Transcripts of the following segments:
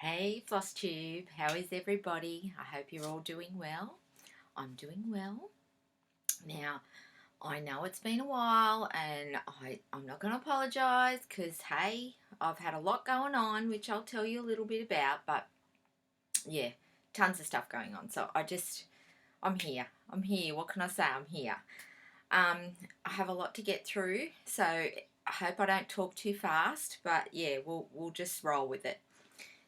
Hey Flosstube, how is everybody? I hope you're all doing well. I'm doing well. Now, I know it's been a while and I'm not going to apologise because, hey, I've had a lot going on, which I'll tell you a little bit about, but yeah, tons of stuff going on. So I'm here. I'm here. What can I say? I'm here. I have a lot to get through, so I hope I don't talk too fast, but yeah, we'll just roll with it.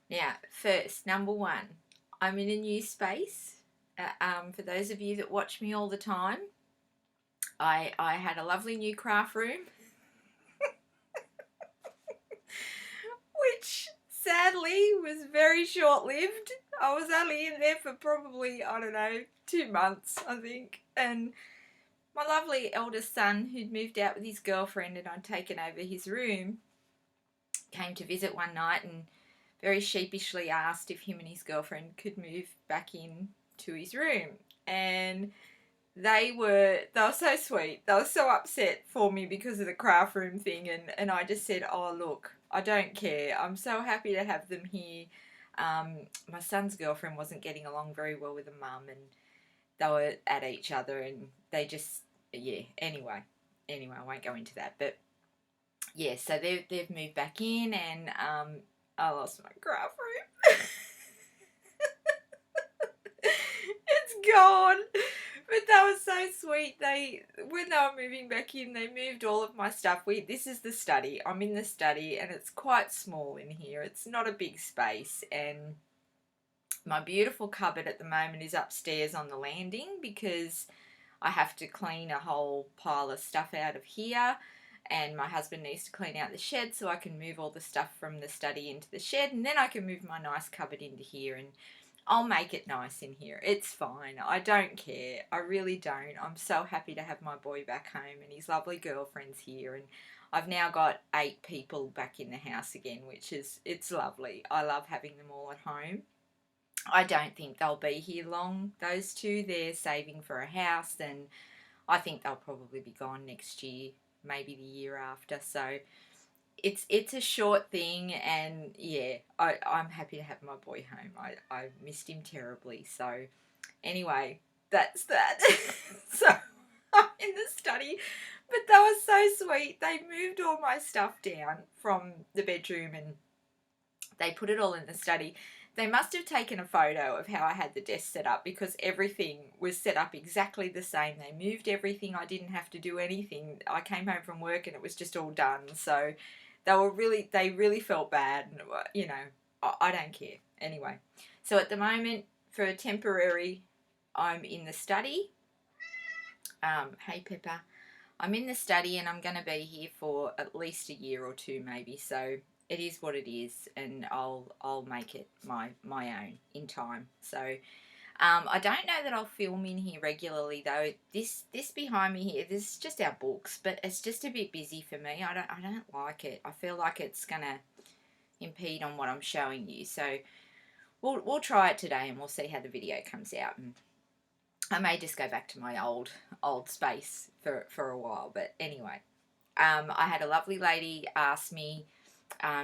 Now, first, number one, I'm in a new space. For those of you that watch me all the time, I had a lovely new craft room, which sadly was very short lived. I was only in there for probably, I don't know, 2 months, I think. And my lovely eldest son, who'd moved out with his girlfriend and I'd taken over his room, came to visit one night and very sheepishly asked if him and his girlfriend could move back in to his room. And they were so sweet. They were so upset for me because of the craft room thing, and I just said, oh look, I don't care. I'm so happy to have them here. My son's girlfriend wasn't getting along very well with the mum, and they were at each other, and they just, yeah. Anyway, I won't go into that, but yeah. So they've moved back in, and I lost my craft room. It's gone. But that was so sweet. When they were moving back in, they moved all of my stuff. This is the study. I'm in the study, and it's quite small in here. It's not a big space, and my beautiful cupboard at the moment is upstairs on the landing because I have to clean a whole pile of stuff out of here, and my husband needs to clean out the shed so I can move all the stuff from the study into the shed, and then I can move my nice cupboard into here, and I'll make it nice in here. It's fine. I don't care. I really don't. I'm so happy to have my boy back home and his lovely girlfriend's here, and I've now got 8 people back in the house again, it's lovely. I love having them all at home. I don't think they'll be here long, those two. They're saving for a house, and I think they'll probably be gone next year, maybe the year after. So it's a short thing, and yeah, I'm happy to have my boy home. I missed him terribly. So anyway, that's that. So I'm in the study, but they were so sweet. They moved all my stuff down from the bedroom and they put it all in the study. They must have taken a photo of how I had the desk set up because everything was set up exactly the same. They moved everything. I didn't have to do anything. I came home from work and it was just all done. So they really felt bad. And, you know, I don't care. Anyway, so at the moment, for a temporary, I'm in the study. Hey, Pepper. I'm in the study and I'm going to be here for at least a year or two maybe. So it is what it is, and I'll make it my own in time. So I don't know that I'll film in here regularly though. This behind me here, this is just our books, but it's just a bit busy for me. I don't like it. I feel like it's gonna impede on what I'm showing you. So we'll try it today and we'll see how the video comes out. And I may just go back to my old space for a while, but anyway. I had a lovely lady ask me,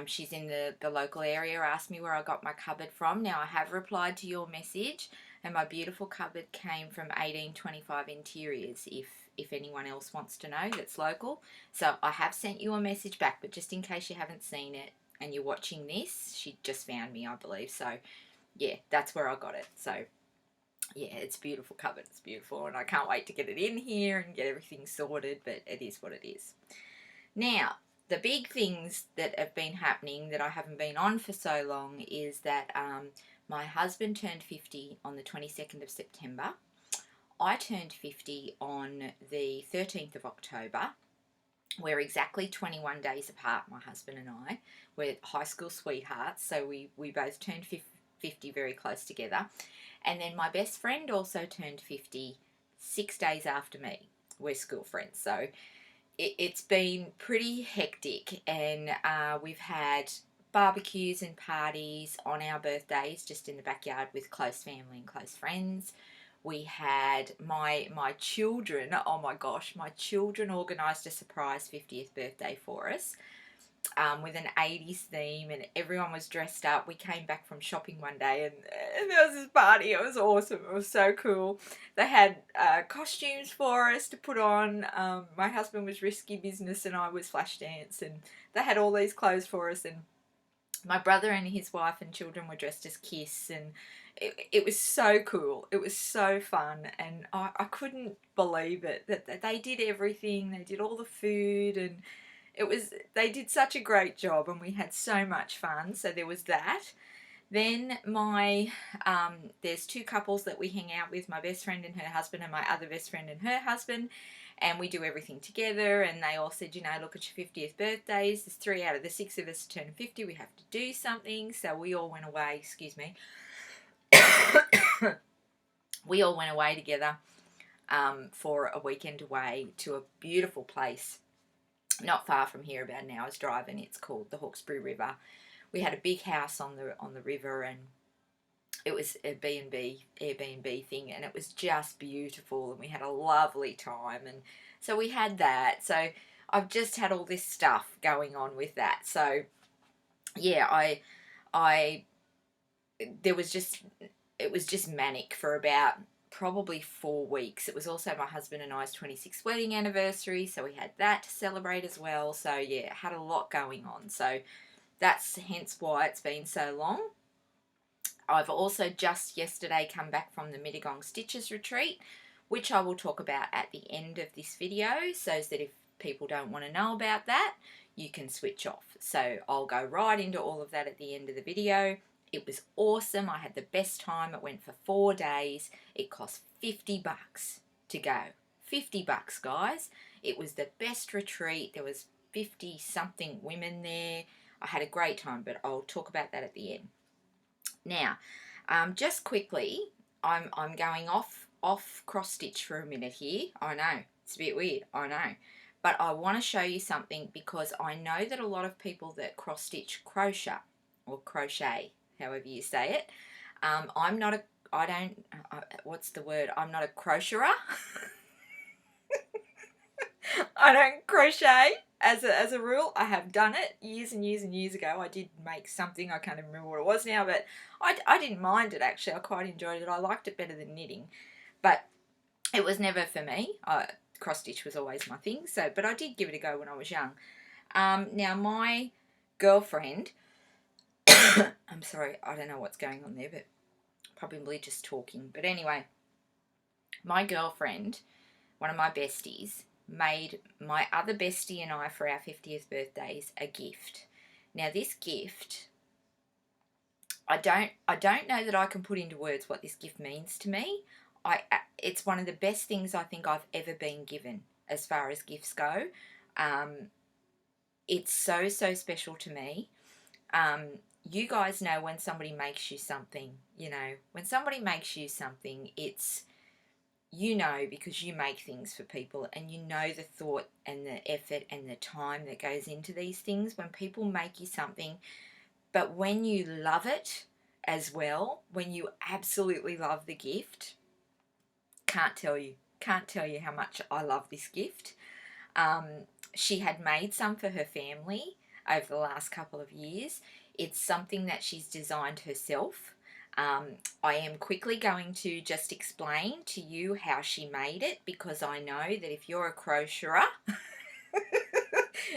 she's in the local area, asked me where I got my cupboard from. Now I have replied to your message, and my beautiful cupboard came from 1825 Interiors, if anyone else wants to know that's local. So I have sent you a message back, but just in case you haven't seen it and you're watching this, she just found me, I believe. So yeah, that's where I got it. So yeah, it's a beautiful cupboard. It's beautiful, and I can't wait to get it in here and get everything sorted, but it is what it is. Now, the big things that have been happening that I haven't been on for so long is that my husband turned 50 on the 22nd of September. I turned 50 on the 13th of October. We're exactly 21 days apart, my husband and I. We're high school sweethearts, so we both turned 50 very close together. And then my best friend also turned 50 6 days after me. We're school friends, so it's been pretty hectic, and we've had barbecues and parties on our birthdays just in the backyard with close family and close friends. We had my children, oh my gosh, my children organised a surprise 50th birthday for us. with an 80s theme, and everyone was dressed up. We came back from shopping one day, and there was this party. It was awesome. It was so cool. They had costumes for us to put on. My husband was Risky Business and I was Flashdance, and they had all these clothes for us, and my brother and his wife and children were dressed as Kiss, and it was so cool. It was so fun, and I couldn't believe it that they did everything. They did all the food, and they did such a great job, and we had so much fun. So there was that. Then there's two couples that we hang out with, my best friend and her husband, and my other best friend and her husband, and we do everything together. And they all said, you know, look, at your 50th birthdays, there's 3 out of the 6 of us turn 50, we have to do something. So we all went away, excuse me, we all went away together for a weekend away to a beautiful place not far from here, about an hour's drive, and it's called the Hawkesbury River. We had a big house on the river, and it was a B&B, Airbnb thing, and it was just beautiful, and we had a lovely time. And so we had that. So I've just had all this stuff going on with that. So yeah, it was just manic for about probably 4 weeks. It was also my husband and I's 26th wedding anniversary, so we had that to celebrate as well. So yeah, had a lot going on. So that's hence why it's been so long. I've also just yesterday come back from the Mittagong Stitches retreat, which I will talk about at the end of this video, so that if people don't want to know about that, you can switch off. So I'll go right into all of that at the end of the video. It was awesome. I had the best time. It went for 4 days. It cost $50 to go. $50, guys. It was the best retreat. There was 50 something women there. I had a great time, but I'll talk about that at the end. Now, just quickly, I'm going off cross stitch for a minute here. I know, it's a bit weird, I know. But I want to show you something, because I know that a lot of people that cross stitch crochet, or crochet, however you say it. I'm not a, I don't, what's the word? I'm not a crocheter. I don't crochet as a rule. I have done it years and years and years ago. I did make something, I can't even remember what it was now, but I didn't mind it actually. I quite enjoyed it. I liked it better than knitting, but it was never for me. Cross stitch was always my thing. So, but I did give it a go when I was young. Now my girlfriend, I'm sorry, I don't know what's going on there, but probably just talking. But anyway, my girlfriend, one of my besties, made my other bestie and I, for our 50th birthdays, a gift. Now this gift, I don't know that I can put into words what this gift means to me. It's one of the best things I think I've ever been given as far as gifts go. It's so special to me. You guys know when somebody makes you something, you know, when somebody makes you something, it's, you know, because you make things for people, and you know the thought and the effort and the time that goes into these things when people make you something. But when you love it as well, when you absolutely love the gift, can't tell you how much I love this gift. She had made some for her family over the last couple of years. It's something that she's designed herself. I am quickly going to just explain to you how she made it, because I know that if you're a crocheter,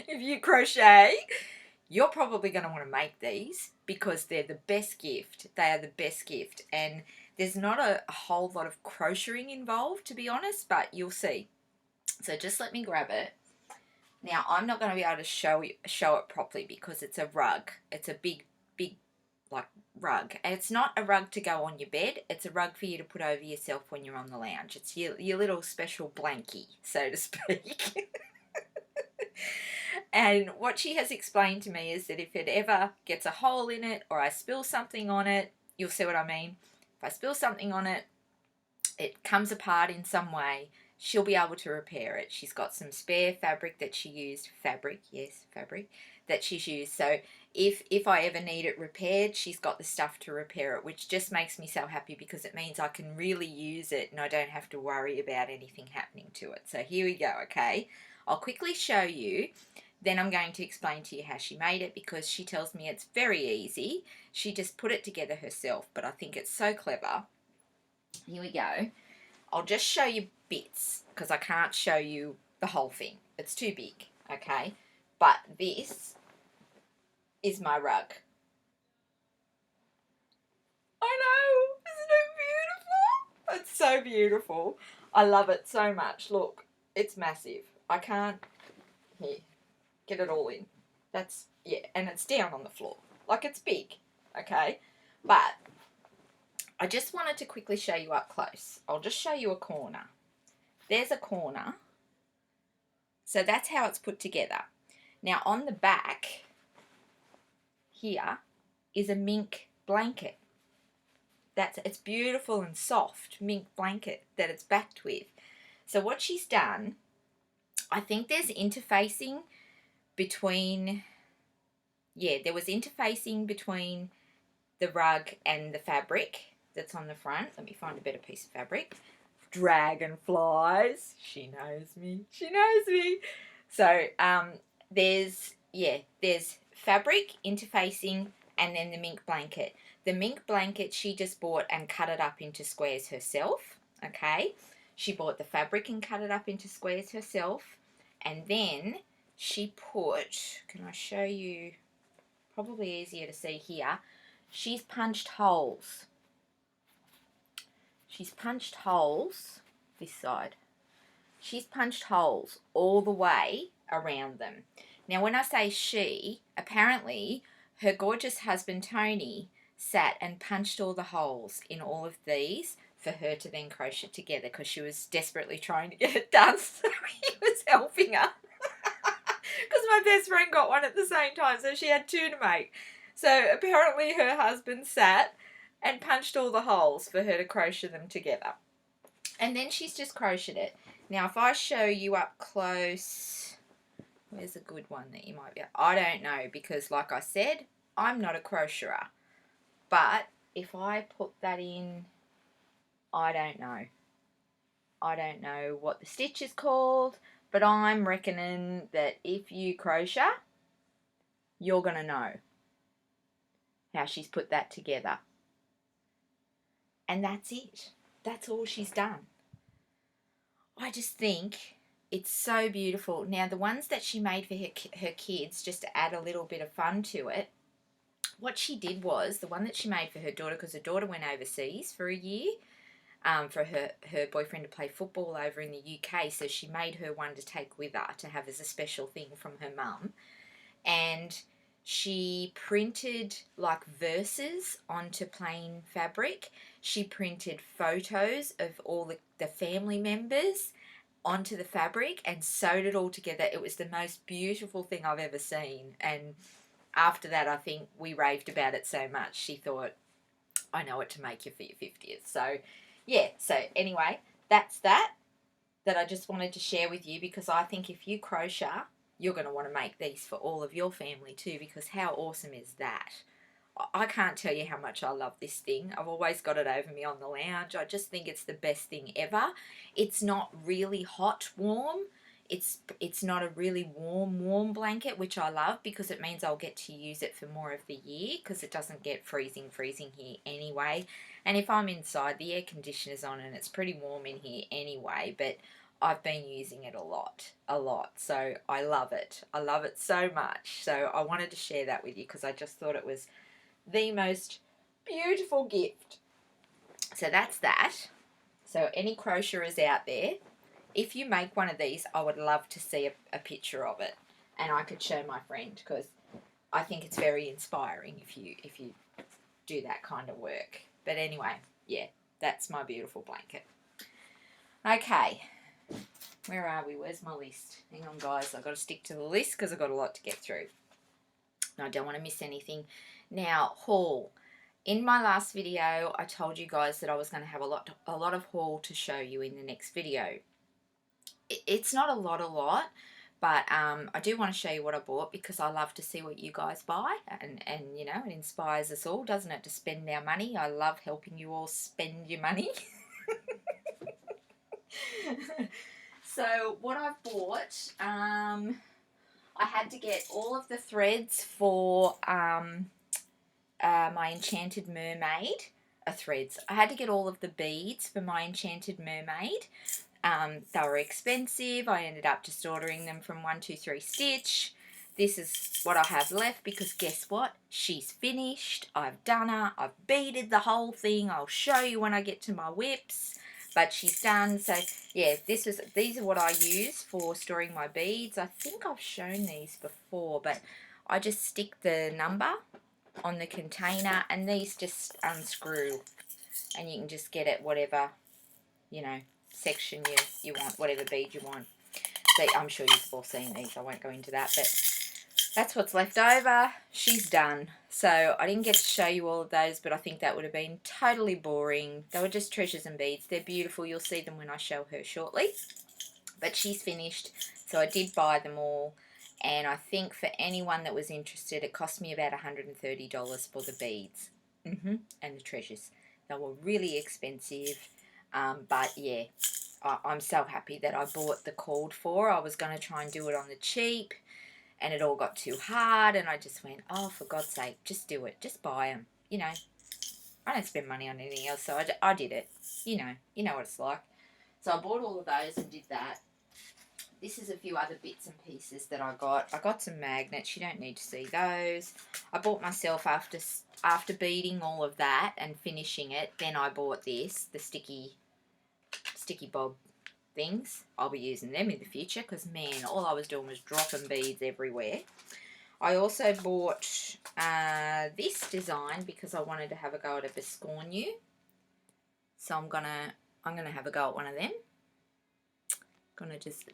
if you crochet, you're probably going to want to make these, because they're the best gift. They are the best gift, and there's not a whole lot of crocheting involved, to be honest, but you'll see. So just let me grab it. Now, I'm not going to be able to show it properly because it's a rug. It's a big like rug, and it's not a rug to go on your bed. It's a rug for you to put over yourself when you're on the lounge. It's your little special blankie, so to speak. And what she has explained to me is that if it ever gets a hole in it, or I spill something on it, you'll see what I mean. If I spill something on it, it comes apart in some way, she'll be able to repair it. She's got some spare fabric that she used, fabric that she's used. So if I ever need it repaired, she's got the stuff to repair it, which just makes me so happy, because it means I can really use it and I don't have to worry about anything happening to it. So here we go, okay? I'll quickly show you then I'm going to explain to you how she made it, because she tells me it's very easy. She just put it together herself, but I think it's so clever. Here we go. I'll just show you bits because I can't show you the whole thing. It's too big, okay? But this is my rug. I know, isn't it beautiful? It's so beautiful. I love it so much. Look, it's massive. I can't, here, get it all in. That's, yeah, and it's down on the floor. Like, it's big, okay? But I just wanted to quickly show you up close. I'll just show you a corner. There's a corner. So that's how it's put together. Now on the back here is a mink blanket. It's beautiful and soft mink blanket that it's backed with. So what she's done, I think there's interfacing between, yeah, there was interfacing between the rug and the fabric that's on the front. Let me find a better piece of fabric. Dragonflies. She knows me. She knows me. So there's fabric interfacing and then the mink blanket. The mink blanket she just bought and cut it up into squares herself. Okay. She bought the fabric and cut it up into squares herself. And then she put, can I show you, probably easier to see here, she's punched holes. She's punched holes this side. She's punched holes all the way around them. Now when I say she, apparently her gorgeous husband Tony sat and punched all the holes in all of these for her to then crochet together, because she was desperately trying to get it done, so he was helping her. Because my best friend got one at the same time, so she had two to make. So apparently her husband sat and punched all the holes for her to crochet them together. And then she's just crocheted it. Now if I show you up close, where's a good one that you might be, I don't know, because like I said, I'm not a crocheter. But if I put that in, I don't know. I don't know what the stitch is called, but I'm reckoning that if you crochet, you're going to know how she's put that together. And that's it. That's all she's done. I just think it's so beautiful. Now, the ones that she made for her kids, just to add a little bit of fun to it, what she did was, the one that she made for her daughter, because her daughter went overseas for a year, for her boyfriend to play football over in the UK, so she made her one to take with her to have as a special thing from her mum. And she printed like verses onto plain fabric. She printed photos of all the family members onto the fabric and sewed it all together. It was the most beautiful thing I've ever seen. And after that, I think we raved about it so much, she thought, I know what to make you for your 50th. So yeah, so anyway, that's that I just wanted to share with you, because I think if you crochet, you're going to want to make these for all of your family too, because how awesome is that? I can't tell you how much I love this thing. I've always got it over me on the lounge. I just think it's the best thing ever. It's not really hot warm. It's not a really warm blanket, which I love, because it means I'll get to use it for more of the year, because it doesn't get freezing here anyway. And if I'm inside, the air conditioner's on and it's pretty warm in here anyway, but I've been using it a lot. So I love it. I love it so much. So I wanted to share that with you, because I just thought it was the most beautiful gift. So that's that. So any crocheters out there, if you make one of these, I would love to see a picture of it, and I could show my friend, because I think it's very inspiring if you do that kind of work. But anyway, yeah, that's my beautiful blanket. Okay, where are we? Where's my list? Hang on, guys. I've got to stick to the list because I've got a lot to get through. I don't want to miss anything. Now, haul. In my last video, I told you guys that I was going to have a lot of haul to show you in the next video. It's not a lot, but I do want to show you what I bought, because I love to see what you guys buy, and you know, it inspires us all, doesn't it, to spend our money. I love helping you all spend your money. So what I've bought, I had to get all of the threads for my Enchanted Mermaid. Threads. I had to get all of the beads for my Enchanted Mermaid. They were expensive. I ended up just ordering them from 123 Stitch. This is what I have left because guess what? She's finished. I've done her. I've beaded the whole thing. I'll show you when I get to my whips. But she's done. So yeah, these are what I use for storing my beads. I think I've shown these before, but I just stick the number on the container and these just unscrew and you can just get it whatever, you know, section you want, whatever bead you want. So I'm sure you've all seen these. I won't go into that, but that's what's left over. She's done. So I didn't get to show you all of those, but I think that would have been totally boring. They were just treasures and beads. They're beautiful. You'll see them when I show her shortly. But she's finished, so I did buy them all. And I think for anyone that was interested, it cost me about $130 for the beads and the treasures. They were really expensive, but yeah, I'm so happy that I bought the called for. I was going to try and do it on the cheap, and it all got too hard, and I just went, oh, for God's sake, just do it. Just buy them. You know, I don't spend money on anything else, so I did it. You know what it's like. So I bought all of those and did that. This is a few other bits and pieces that I got. I got some magnets. You don't need to see those. I bought myself after beading all of that and finishing it. Then I bought this, the sticky bob things. I'll be using them in the future because, man, all I was doing was dropping beads everywhere. I also bought this design because I wanted to have a go at a biscornu. So I'm gonna have a go at one of them. Gonna just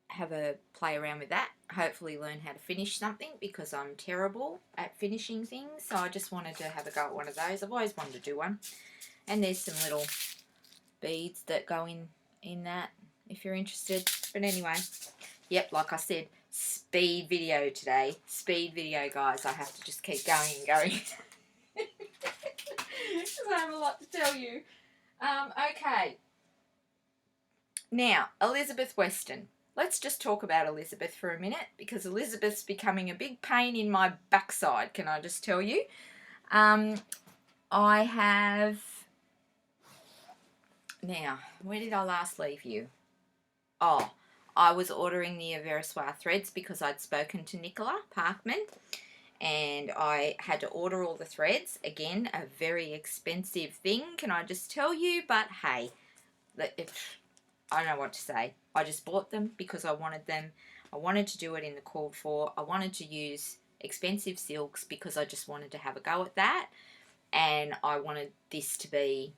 have a play around with that. Hopefully learn how to finish something because I'm terrible at finishing things. So I just wanted to have a go at one of those. I've always wanted to do one. And there's some little beads that go in that if you're interested. But anyway, yep, like I said, speed video today. Speed video, guys. I have to just keep going and going. Because I have a lot to tell you. Okay. Now, Elizabeth Weston. Let's just talk about Elizabeth for a minute because Elizabeth's becoming a big pain in my backside, can I just tell you? I have... Now, where did I last leave you? Oh, I was ordering the Averissoir threads because I'd spoken to Nicola Parkman and I had to order all the threads. Again, a very expensive thing, can I just tell you? But hey, I don't know what to say. I just bought them because I wanted them. I wanted to do it in the called for. I wanted to use expensive silks because I just wanted to have a go at that. And I wanted this to be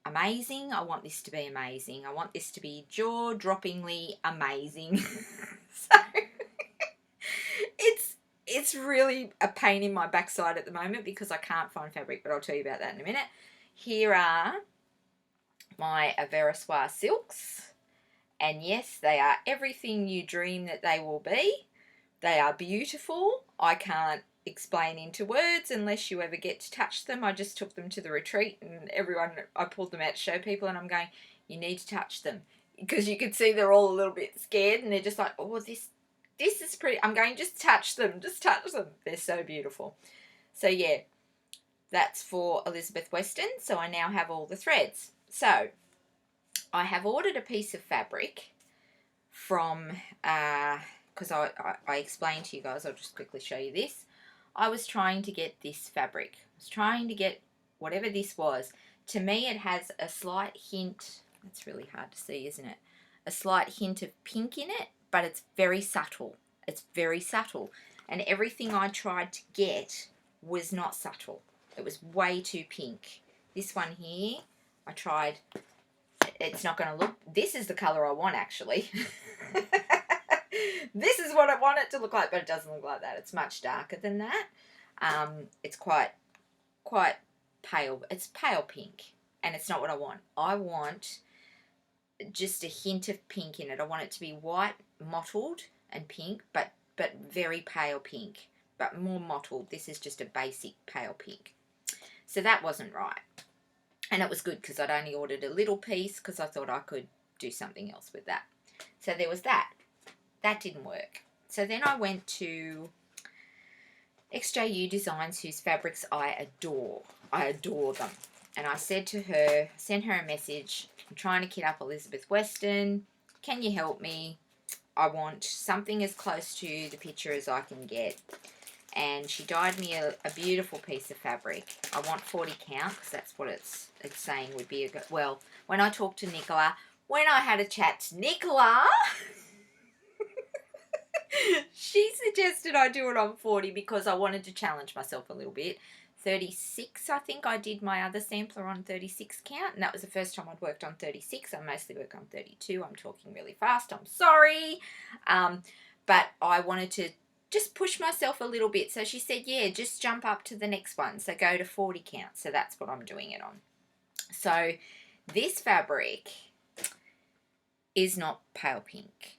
amazing. I want this to be amazing. I want this to be jaw-droppingly amazing. So it's really a pain in my backside at the moment because I can't find fabric, but I'll tell you about that in a minute. Here are my Averissoir silks. And yes, they are everything you dream that they will be. They are beautiful. I can't explain into words unless you ever get to touch them. I just took them to the retreat and I pulled them out to show people and I'm going, you need to touch them. Because you can see they're all a little bit scared and they're just like, oh, this is pretty. I'm going, just touch them. Just touch them. They're so beautiful. So yeah, that's for Elizabeth Weston. So I now have all the threads. So I have ordered a piece of fabric from, because I explained to you guys, I'll just quickly show you this. I was trying to get this fabric. I was trying to get whatever this was. To me, it has a slight hint, it's really hard to see, isn't it? A slight hint of pink in it, but it's very subtle. It's very subtle. And everything I tried to get was not subtle. It was way too pink. This one here, I tried... It's not going to look... This is the colour I want, actually. This is what I want it to look like, but it doesn't look like that. It's much darker than that. It's quite pale. It's pale pink, and it's not what I want. I want just a hint of pink in it. I want it to be white, mottled, and pink, but very pale pink, but more mottled. This is just a basic pale pink. So that wasn't right. And it was good because I'd only ordered a little piece because I thought I could do something else with that. So there was that. That didn't work. So then I went to XJU Designs, whose fabrics I adore. I adore them. And I said to her, sent her a message, I'm trying to kit up Elizabeth Weston. Can you help me? I want something as close to the picture as I can get. And she dyed me a beautiful piece of fabric. I want 40 count because that's what it's saying would be a good... Well, when I talked to Nicola, when I had a chat to Nicola, she suggested I do it on 40 because I wanted to challenge myself a little bit. 36, I think I did my other sampler on 36 count, and that was the first time I'd worked on 36. I mostly work on 32. I'm talking really fast. I'm sorry. But I wanted to just push myself a little bit. So she said, yeah, just jump up to the next one. So go to 40 count. So that's what I'm doing it on. So this fabric is not pale pink.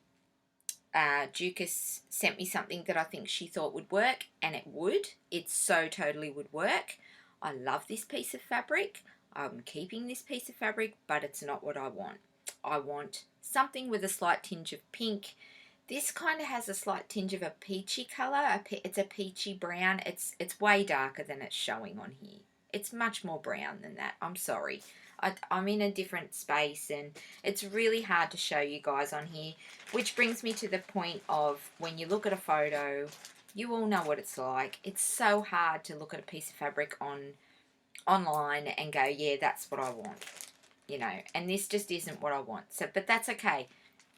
Dukas sent me something that I think she thought would work, and it would. It so totally would work. I love this piece of fabric. I'm keeping this piece of fabric, but it's not what I want. I want something with a slight tinge of pink. This kind of has a slight tinge of a peachy colour. It's a peachy brown. It's way darker than it's showing on here. It's much more brown than that. I'm sorry. I'm in a different space and it's really hard to show you guys on here, which brings me to the point of when you look at a photo, you all know what it's like. It's so hard to look at a piece of fabric online and go, yeah, that's what I want, you know, and this just isn't what I want. So, but that's okay.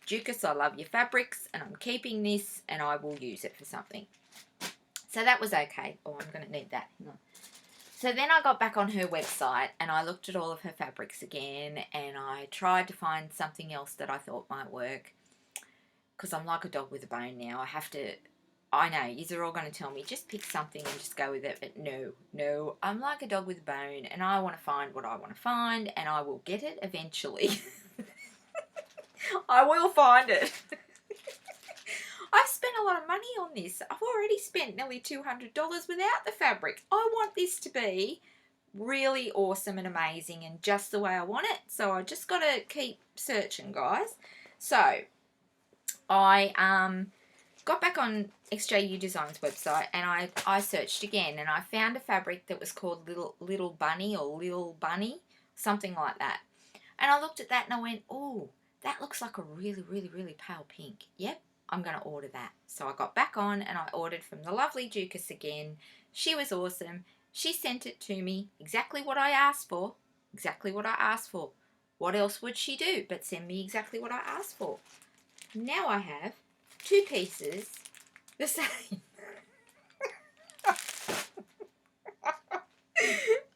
Dukas, I love your fabrics and I'm keeping this and I will use it for something. So that was okay. Oh, I'm going to need that. Hang on. So then I got back on her website and I looked at all of her fabrics again and I tried to find something else that I thought might work, because I'm like a dog with a bone now. I know, you're all going to tell me, just pick something and just go with it, but no, I'm like a dog with a bone and I want to find what I want to find and I will get it eventually. I will find it. I've spent a lot of money on this. I've already spent nearly $200 without the fabric. I want this to be really awesome and amazing and just the way I want it. So I just got to keep searching, guys. So I got back on XJU Designs website and I searched again and I found a fabric that was called Little Bunny or Lil Bunny, something like that. And I looked at that and I went, oh, that looks like a really pale pink. Yep. I'm going to order that. So I got back on and I ordered from the lovely Dukas again. She was awesome. She sent it to me exactly what I asked for. Exactly what I asked for. What else would she do but send me exactly what I asked for? Now I have two pieces the same. I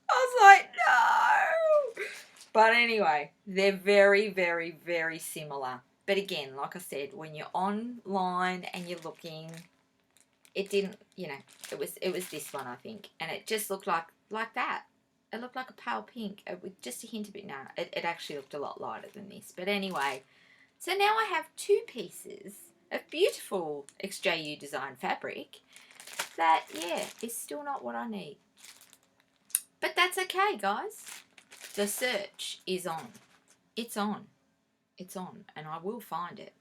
was like, no. But anyway, they're very similar. But again, like I said, when you're online and you're looking, it didn't, you know, it was this one, I think. And it just looked like that. It looked like a pale pink with just a hint of it. No, it actually looked a lot lighter than this. But anyway, so now I have two pieces of beautiful XJU design fabric that, yeah, is still not what I need. But that's okay, guys. The search is on. It's on. It's on and I will find it.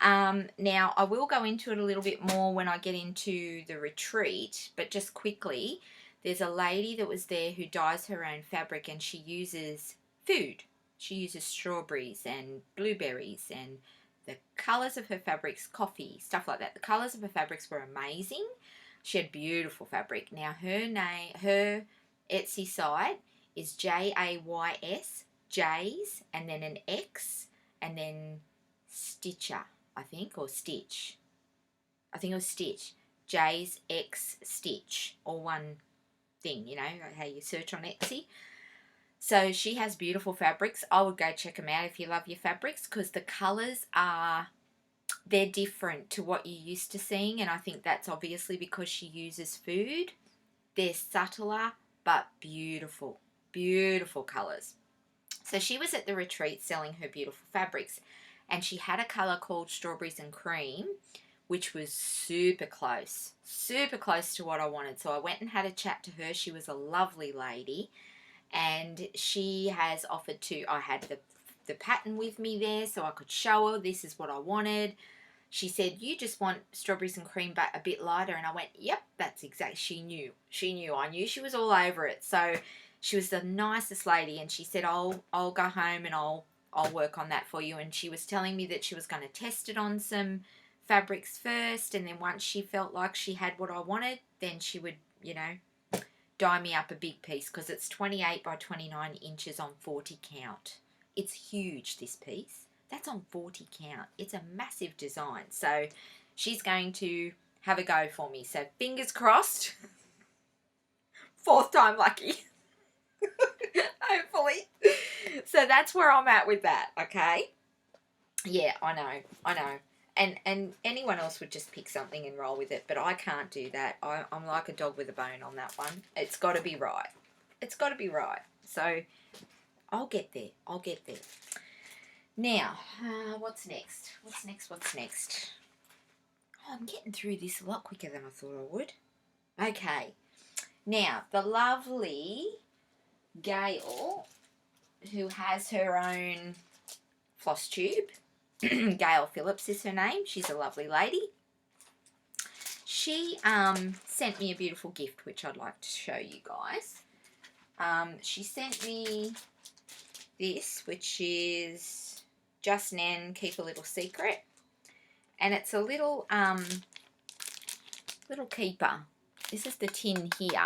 Now I will go into it a little bit more when I get into the retreat, but just quickly, there's a lady that was there who dyes her own fabric and she uses food. She uses strawberries and blueberries and the colours of her fabrics, coffee, stuff like that. The colours of her fabrics were amazing. She had beautiful fabric. Now her Etsy site is JAYS, J's, and then an X, and then Stitcher, I think, or Stitch. I think it was Stitch. J's, X, Stitch, all one thing, you know, how you search on Etsy. So she has beautiful fabrics. I would go check them out if you love your fabrics, because the colours they're different to what you're used to seeing, and I think that's obviously because she uses food. They're subtler, but beautiful. Beautiful colours. So she was at the retreat selling her beautiful fabrics and she had a colour called Strawberries and Cream, which was super close to what I wanted. So I went and had a chat to her. She was a lovely lady and she has offered to, I had the pattern with me there so I could show her this is what I wanted. she said, you just want strawberries and cream but a bit lighter. And I went, yep, that's exact. She knew. I knew she was all over it. So she was the nicest lady, and she said, I'll go home and I'll work on that for you. And she was telling me that she was going to test it on some fabrics first, and then once she felt like she had what I wanted, then she would, you know, dye me up a big piece, because it's 28 by 29 inches on 40 count. It's huge, this piece. That's on 40 count. It's a massive design. So she's going to have a go for me. So fingers crossed. Fourth time lucky. Hopefully. So that's where I'm at with that, okay? Yeah, I know. And anyone else would just pick something and roll with it, but I can't do that. I'm like a dog with a bone on that one. It's got to be right. It's got to be right. So I'll get there. Now, what's next? What's next? Oh, I'm getting through this a lot quicker than I thought I would. Okay. Now, the lovely Gail, who has her own floss tube, Gail Phillips is her name. She's a lovely lady. She sent me a beautiful gift, which I'd like to show you guys. She sent me this, which is Just Nan Keep a Little Secret, and it's a little little keeper. This is the tin here,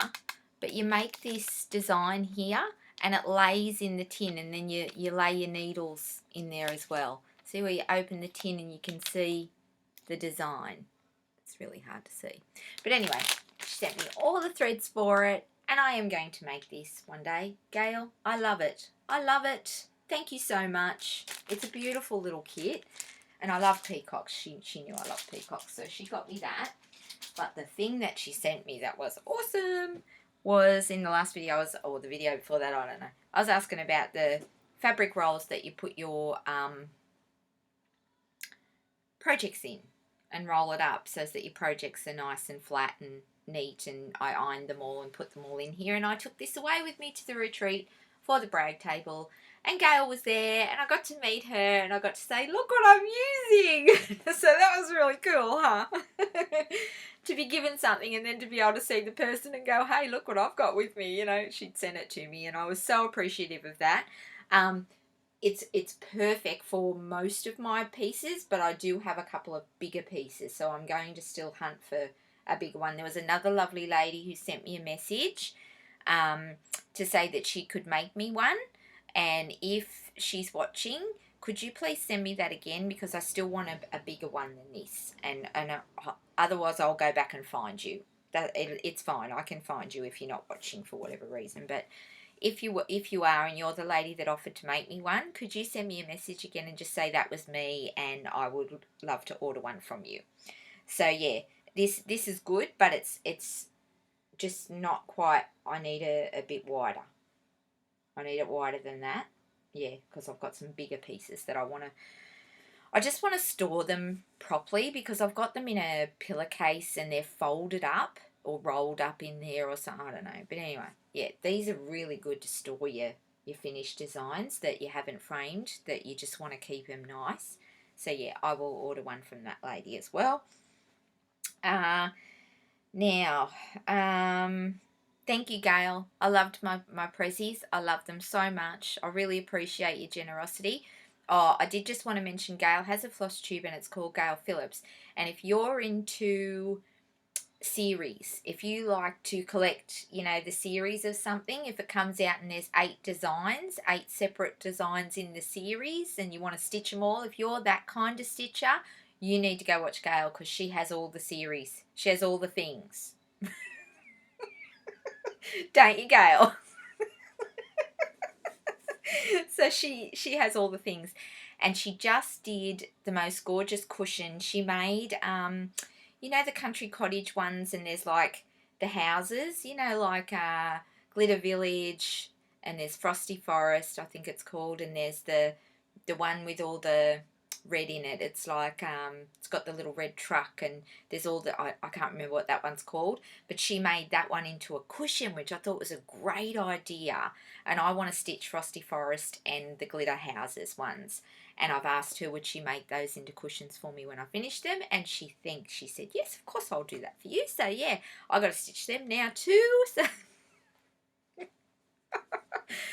but you make this design here and it lays in the tin, and then you lay your needles in there as well. See where you open the tin and you can see the design. It's really hard to see, but anyway, she sent me all the threads for it, and I am going to make this one day. Gail, I love it. Thank you so much. It's a beautiful little kit, and I love peacocks. She knew I love peacocks, so she got me that. But the thing that she sent me that was awesome was in the last video, or the video before that, I don't know. I was asking about the fabric rolls that you put your projects in and roll it up so that your projects are nice and flat and neat, and I ironed them all and put them all in here, and I took this away with me to the retreat for the brag table, and Gail was there, and I got to meet her, and I got to say, look what I'm using. So that was really cool, huh? To be given something and then to be able to see the person and go, hey, look what I've got with me. You know, she'd sent it to me, and I was so appreciative of that. It's perfect for most of my pieces, but I do have a couple of bigger pieces, so I'm going to still hunt for a bigger one. There was another lovely lady who sent me a message to say that she could make me one, and if she's watching, could you please send me that again, because I still want a bigger one than this, and otherwise I'll go back and find you. It's fine, I can find you if you're not watching for whatever reason, but if you are and you're the lady that offered to make me one, could you send me a message again and just say that was me, and I would love to order one from you. So yeah, this is good, but it's just not quite. I need a bit wider. I need it wider than that. Yeah, because I've got some bigger pieces that I just want to store them properly, because I've got them in a pillowcase and they're folded up or rolled up in there or something. I don't know. But anyway, yeah, these are really good to store your finished designs that you haven't framed, that you just want to keep them nice. So yeah, I will order one from that lady as well. Now, thank you, Gail. I loved my prezzies. I love them so much. I really appreciate your generosity. Oh, I did just want to mention Gail has a floss tube, and it's called Gail Phillips. And if you're into series, if you like to collect, you know, the series of something, if it comes out and there's 8 separate designs in the series, and you want to stitch them all, if you're that kind of stitcher, you need to go watch Gail, because she has all the series. She has all the things. Don't you, Gail? So she has all the things, and she just did the most gorgeous cushion. She made you know, the country cottage ones, and there's like the houses, you know, like Glitter Village, and there's Frosty Forest, I think it's called, and there's the one with all the red in it. It's like, it's got the little red truck, and there's all the, I can't remember what that one's called, but she made that one into a cushion, which I thought was a great idea. And I want to stitch Frosty Forest and the glitter houses ones. And I've asked her would she make those into cushions for me when I finish them, and she said, yes, of course I'll do that for you. So yeah, I got to stitch them now too. So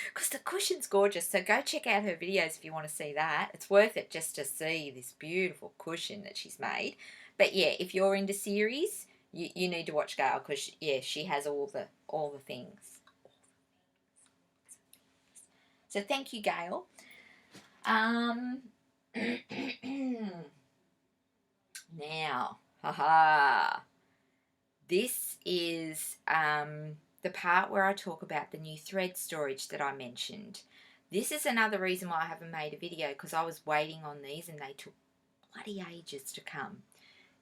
because the cushion's gorgeous, so go check out her videos if you want to see that. It's worth it just to see this beautiful cushion that she's made. But yeah, if you're into series, you need to watch Gail, because yeah, she has all the things. So thank you, Gail. Now, this is the part where I talk about the new thread storage that I mentioned. This is another reason why I haven't made a video, because I was waiting on these and they took bloody ages to come.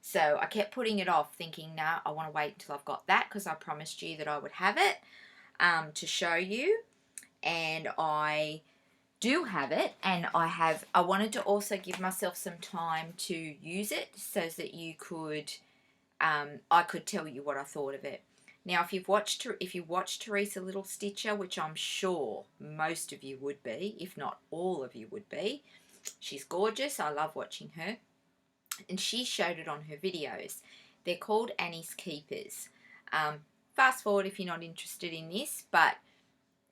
So I kept putting it off, thinking, no, I want to wait until I've got that, because I promised you that I would have it to show you. And I do have it, and I wanted to also give myself some time to use it so that you could, I could tell you what I thought of it. Now, if you watched Teresa Little Stitcher, which I'm sure most of you would be, if not all of you would be, she's gorgeous. I love watching her. And she showed it on her videos. They're called Annie's Keepers. Fast forward if you're not interested in this, but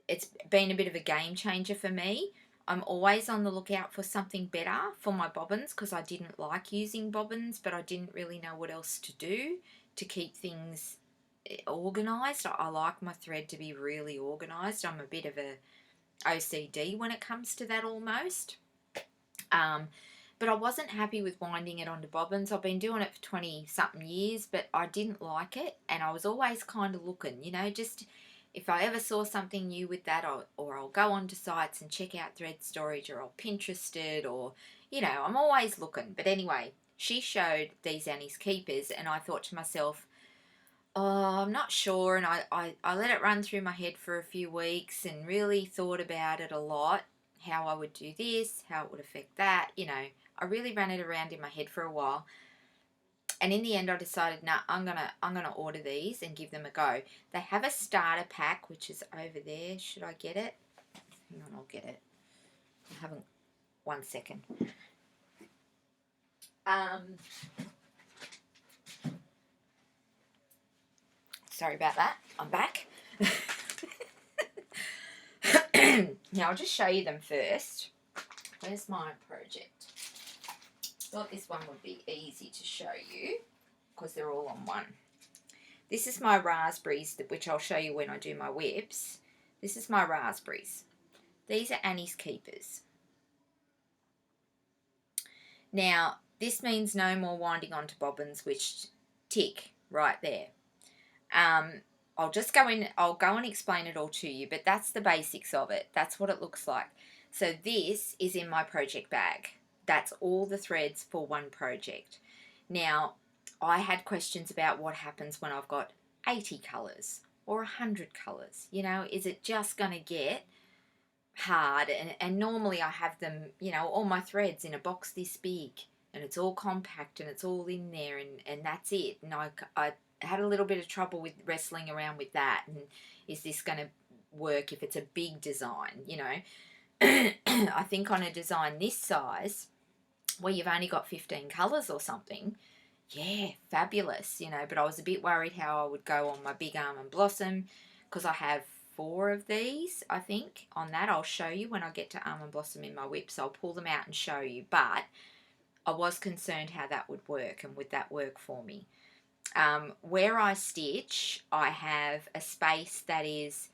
it's been a bit of a game changer for me. I'm always on the lookout for something better for my bobbins, because I didn't like using bobbins, but I didn't really know what else to do to keep things organised. I like my thread to be really organised. I'm a bit of a OCD when it comes to that almost. But I wasn't happy with winding it onto bobbins. I've been doing it for 20-something years, but I didn't like it, and I was always kind of looking, you know, just if I ever saw something new with that, or I'll go onto sites and check out thread storage, or I'll Pinterest it, or, you know, I'm always looking. But anyway, she showed these Annie's Keepers, and I thought to myself, oh, I'm not sure. And I let it run through my head for a few weeks and really thought about it a lot, how I would do this, how it would affect that. You know, I really ran it around in my head for a while. And in the end, I decided, nah, I'm gonna order these and give them a go. They have a starter pack, which is over there. Should I get it? Hang on, I'll get it. I haven't. 1 second. Sorry about that. I'm back. Now I'll just show you them first. Where's my project? Thought this one would be easy to show you because they're all on one. This is my raspberries, which I'll show you when I do my whips. This is my raspberries. These are Annie's Keepers. Now, this means no more winding onto bobbins, which tick right there. I'll go and explain it all to you, but that's the basics of it. That's what it looks like. So this is in my project bag. That's all the threads for one project. Now, I had questions about what happens when I've got 80 colours or 100 colours. You know, is it just going to get hard? And normally I have them, you know, all my threads in a box this big, and it's all compact and it's all in there, and that's it. And I had a little bit of trouble with wrestling around with that, and is this going to work if it's a big design, you know? I think on a design this size, where you've only got 15 colours or something, yeah, fabulous, you know, but I was a bit worried how I would go on my big Almond Blossom, because I have 4 of these, I think, on that. I'll show you when I get to Almond Blossom in my whip, so I'll pull them out and show you, but I was concerned how that would work, and would that work for me. Where I stitch, I have a space that is,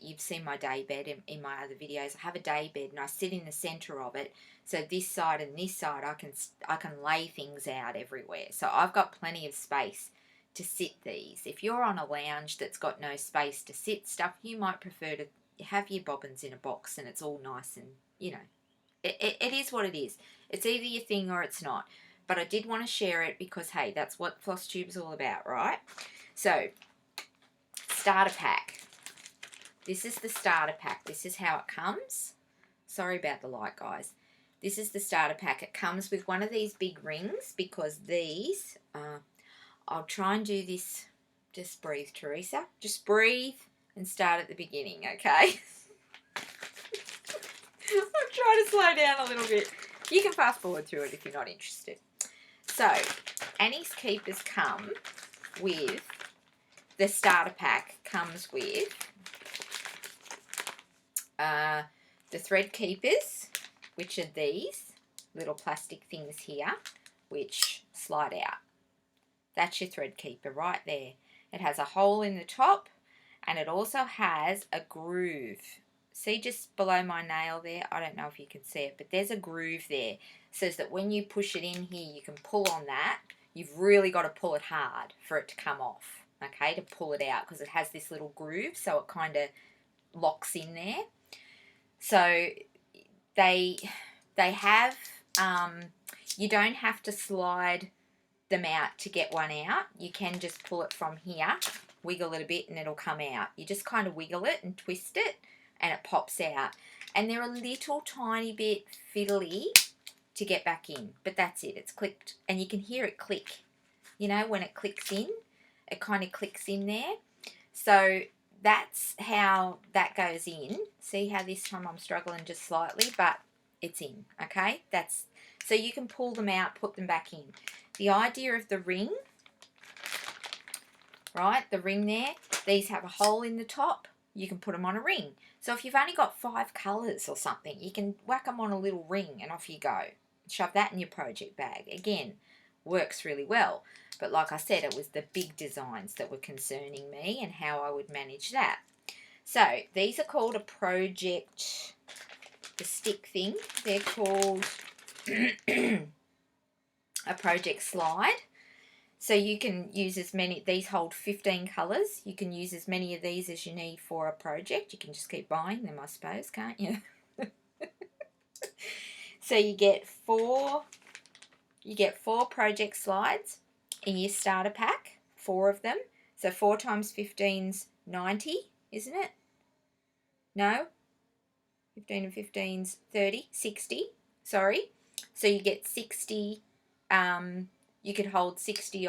you've seen my day bed in my other videos. I have a day bed and I sit in the center of it. So this side and this side, I can lay things out everywhere. So I've got plenty of space to sit these. If you're on a lounge that's got no space to sit stuff, you might prefer to have your bobbins in a box and it's all nice, and, you know, it is what it is. It's either your thing or it's not. But I did want to share it because, hey, that's what Flossstube's all about, right? So, starter pack. This is the starter pack. This is how it comes. Sorry about the light, guys. This is the starter pack. It comes with one of these big rings because these, I'll try and do this. Just breathe, Teresa. Just breathe and start at the beginning, okay? I'm trying to slow down a little bit. You can fast forward through it if you're not interested. So, Annie's Keepers come with, the starter pack comes with the thread keepers, which are these little plastic things here, which slide out. That's your thread keeper right there. It has a hole in the top, and it also has a groove. See just below my nail there? I don't know if you can see it, but there's a groove there. So that when you push it in here, you can pull on that. You've really got to pull it hard for it to come off, okay, to pull it out, because it has this little groove, so it kind of locks in there. So they have, you don't have to slide them out to get one out. You can just pull it from here, wiggle it a bit, and it'll come out. You just kind of wiggle it and twist it, and it pops out. And they're a little tiny bit fiddly to get back in, but that's it. It's clicked, and you can hear it click. You know, when it clicks in, it kind of clicks in there. So that's how that goes in. See how this time I'm struggling just slightly, but it's in, okay? That's, so you can pull them out, put them back in. The idea of the ring, right, the ring there, these have a hole in the top. You can put them on a ring. So if you've only got 5 colours or something, you can whack them on a little ring and off you go. Shove that in your project bag. Again, works really well. But like I said, it was the big designs that were concerning me and how I would manage that. So these are called a project, the stick thing. They're called a project slide. So you can use as many, these hold 15 colours. You can use as many of these as you need for a project. You can just keep buying them, I suppose, can't you? So you get four project slides in your starter pack, 4 of them. So 4 times 15's 90, isn't it? No? 15 and 15's 30, 60, sorry. So you get 60, you could hold 60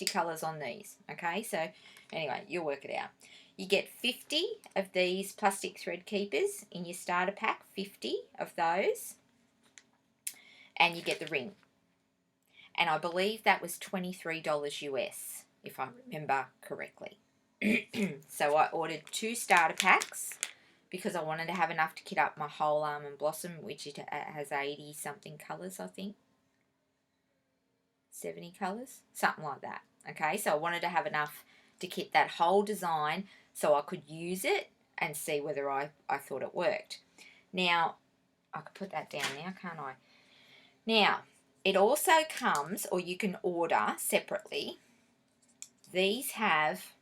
colours on these, okay? So anyway, you'll work it out. You get 50 of these plastic thread keepers in your starter pack, 50 of those, and you get the ring. And I believe that was $23 US, if I remember correctly. So I ordered 2 starter packs because I wanted to have enough to kit up my whole Almond Blossom, which it has 80-something colours, I think. 70 colours, something like that. Okay, so I wanted to have enough to kit that whole design so I could use it and see whether I thought it worked. Now, I could put that down now, can't I? Now, it also comes, or you can order separately, these have,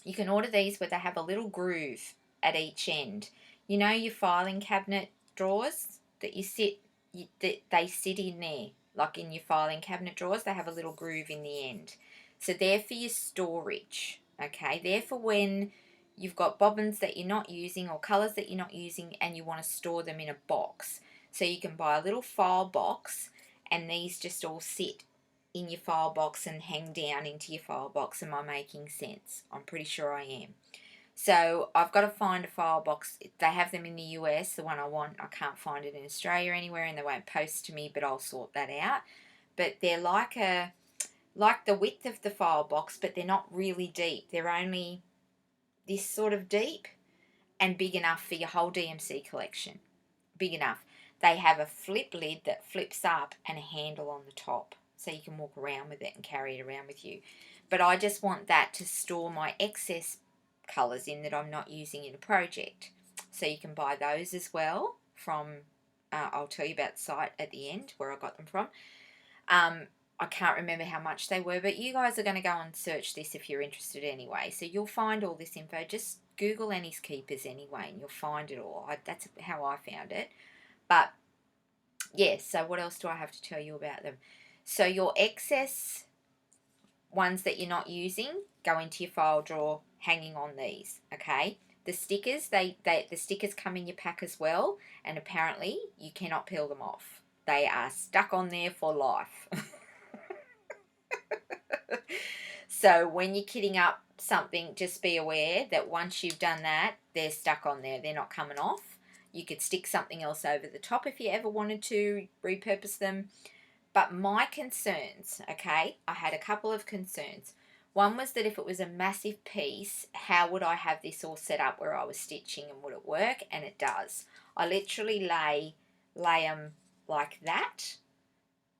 you can order these where they have a little groove at each end. You know your filing cabinet drawers that they sit in there, like in your filing cabinet drawers, they have a little groove in the end. So they're for your storage, okay? They're for when you've got bobbins that you're not using or colours that you're not using and you want to store them in a box. So you can buy a little file box and these just all sit in your file box and hang down into your file box. Am I making sense? I'm pretty sure I am. So I've got to find a file box. They have them in the US, the one I want. I can't find it in Australia anywhere and they won't post to me, but I'll sort that out. But they're like the width of the file box, but they're not really deep. They're only this sort of deep and big enough for your whole DMC collection. Big enough. They have a flip lid that flips up and a handle on the top. So you can walk around with it and carry it around with you. But I just want that to store my excess colours in that I'm not using in a project. So you can buy those as well from, I'll tell you about the site at the end where I got them from. I can't remember how much they were, but you guys are going to go and search this if you're interested anyway. So you'll find all this info. Just Google Annie's Keepers anyway and you'll find it all. That's how I found it. But yes, so what else do I have to tell you about them? So your excess ones that you're not using go into your file drawer hanging on these, okay? The stickers, the stickers come in your pack as well, and apparently you cannot peel them off. They are stuck on there for life. So when you're kitting up something, just be aware that once you've done that, they're stuck on there. They're not coming off. You could stick something else over the top if you ever wanted to repurpose them. But my concerns, okay, I had a couple of concerns. One was that if it was a massive piece, how would I have this all set up where I was stitching, and would it work? And it does. I literally lay them like that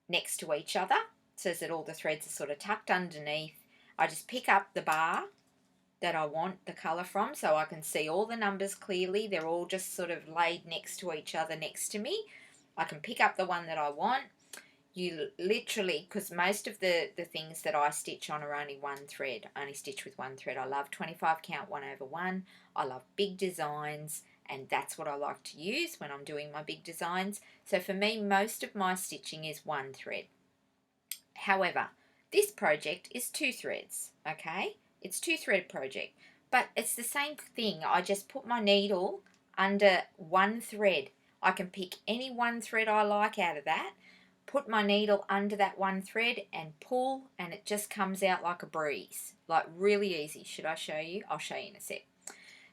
next to each other so that all the threads are sort of tucked underneath. I just pick up the bar that I want the colour from so I can see all the numbers clearly. They're all just sort of laid next to each other next to me. I can pick up the one that I want. You literally, because most of the things that I stitch on are only one thread. I only stitch with one thread. I love 25 count 1/1. I love big designs, and that's what I like to use when I'm doing my big designs. So for me, most of my stitching is one thread. However, this project is 2 threads, okay? It's 2 thread project, but it's the same thing. I just put my needle under one thread. I can pick any one thread I like out of that, put my needle under that one thread and pull, and it just comes out like a breeze, like really easy. Should I show you? I'll show you in a sec.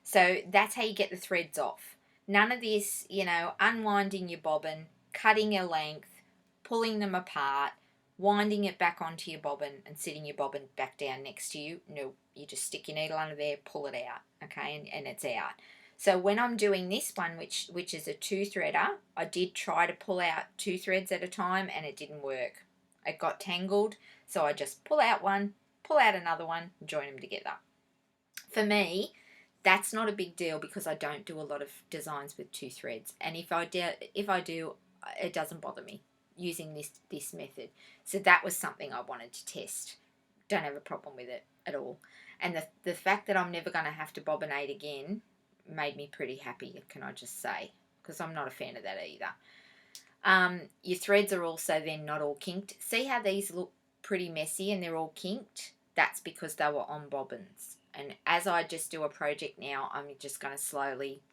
So that's how you get the threads off. None of this, you know, unwinding your bobbin, cutting a length, pulling them apart, winding it back onto your bobbin and sitting your bobbin back down next to you. No, you just stick your needle under there, pull it out, okay, and it's out. So when I'm doing this one, which is a 2-threader, I did try to pull out 2 threads at a time, and it didn't work. It got tangled, so I just pull out one, pull out another one, join them together. For me, that's not a big deal because I don't do a lot of designs with 2 threads, and if I do, it doesn't bother me using this method. So that was something I wanted to test. Don't have a problem with it at all. And the fact that I'm never going to have to bobbinate again made me pretty happy, can I just say, because I'm not a fan of that either. Your threads are also then not all kinked. See how these look pretty messy and they're all kinked? That's because they were on bobbins. And as I just do a project now, I'm just going to slowly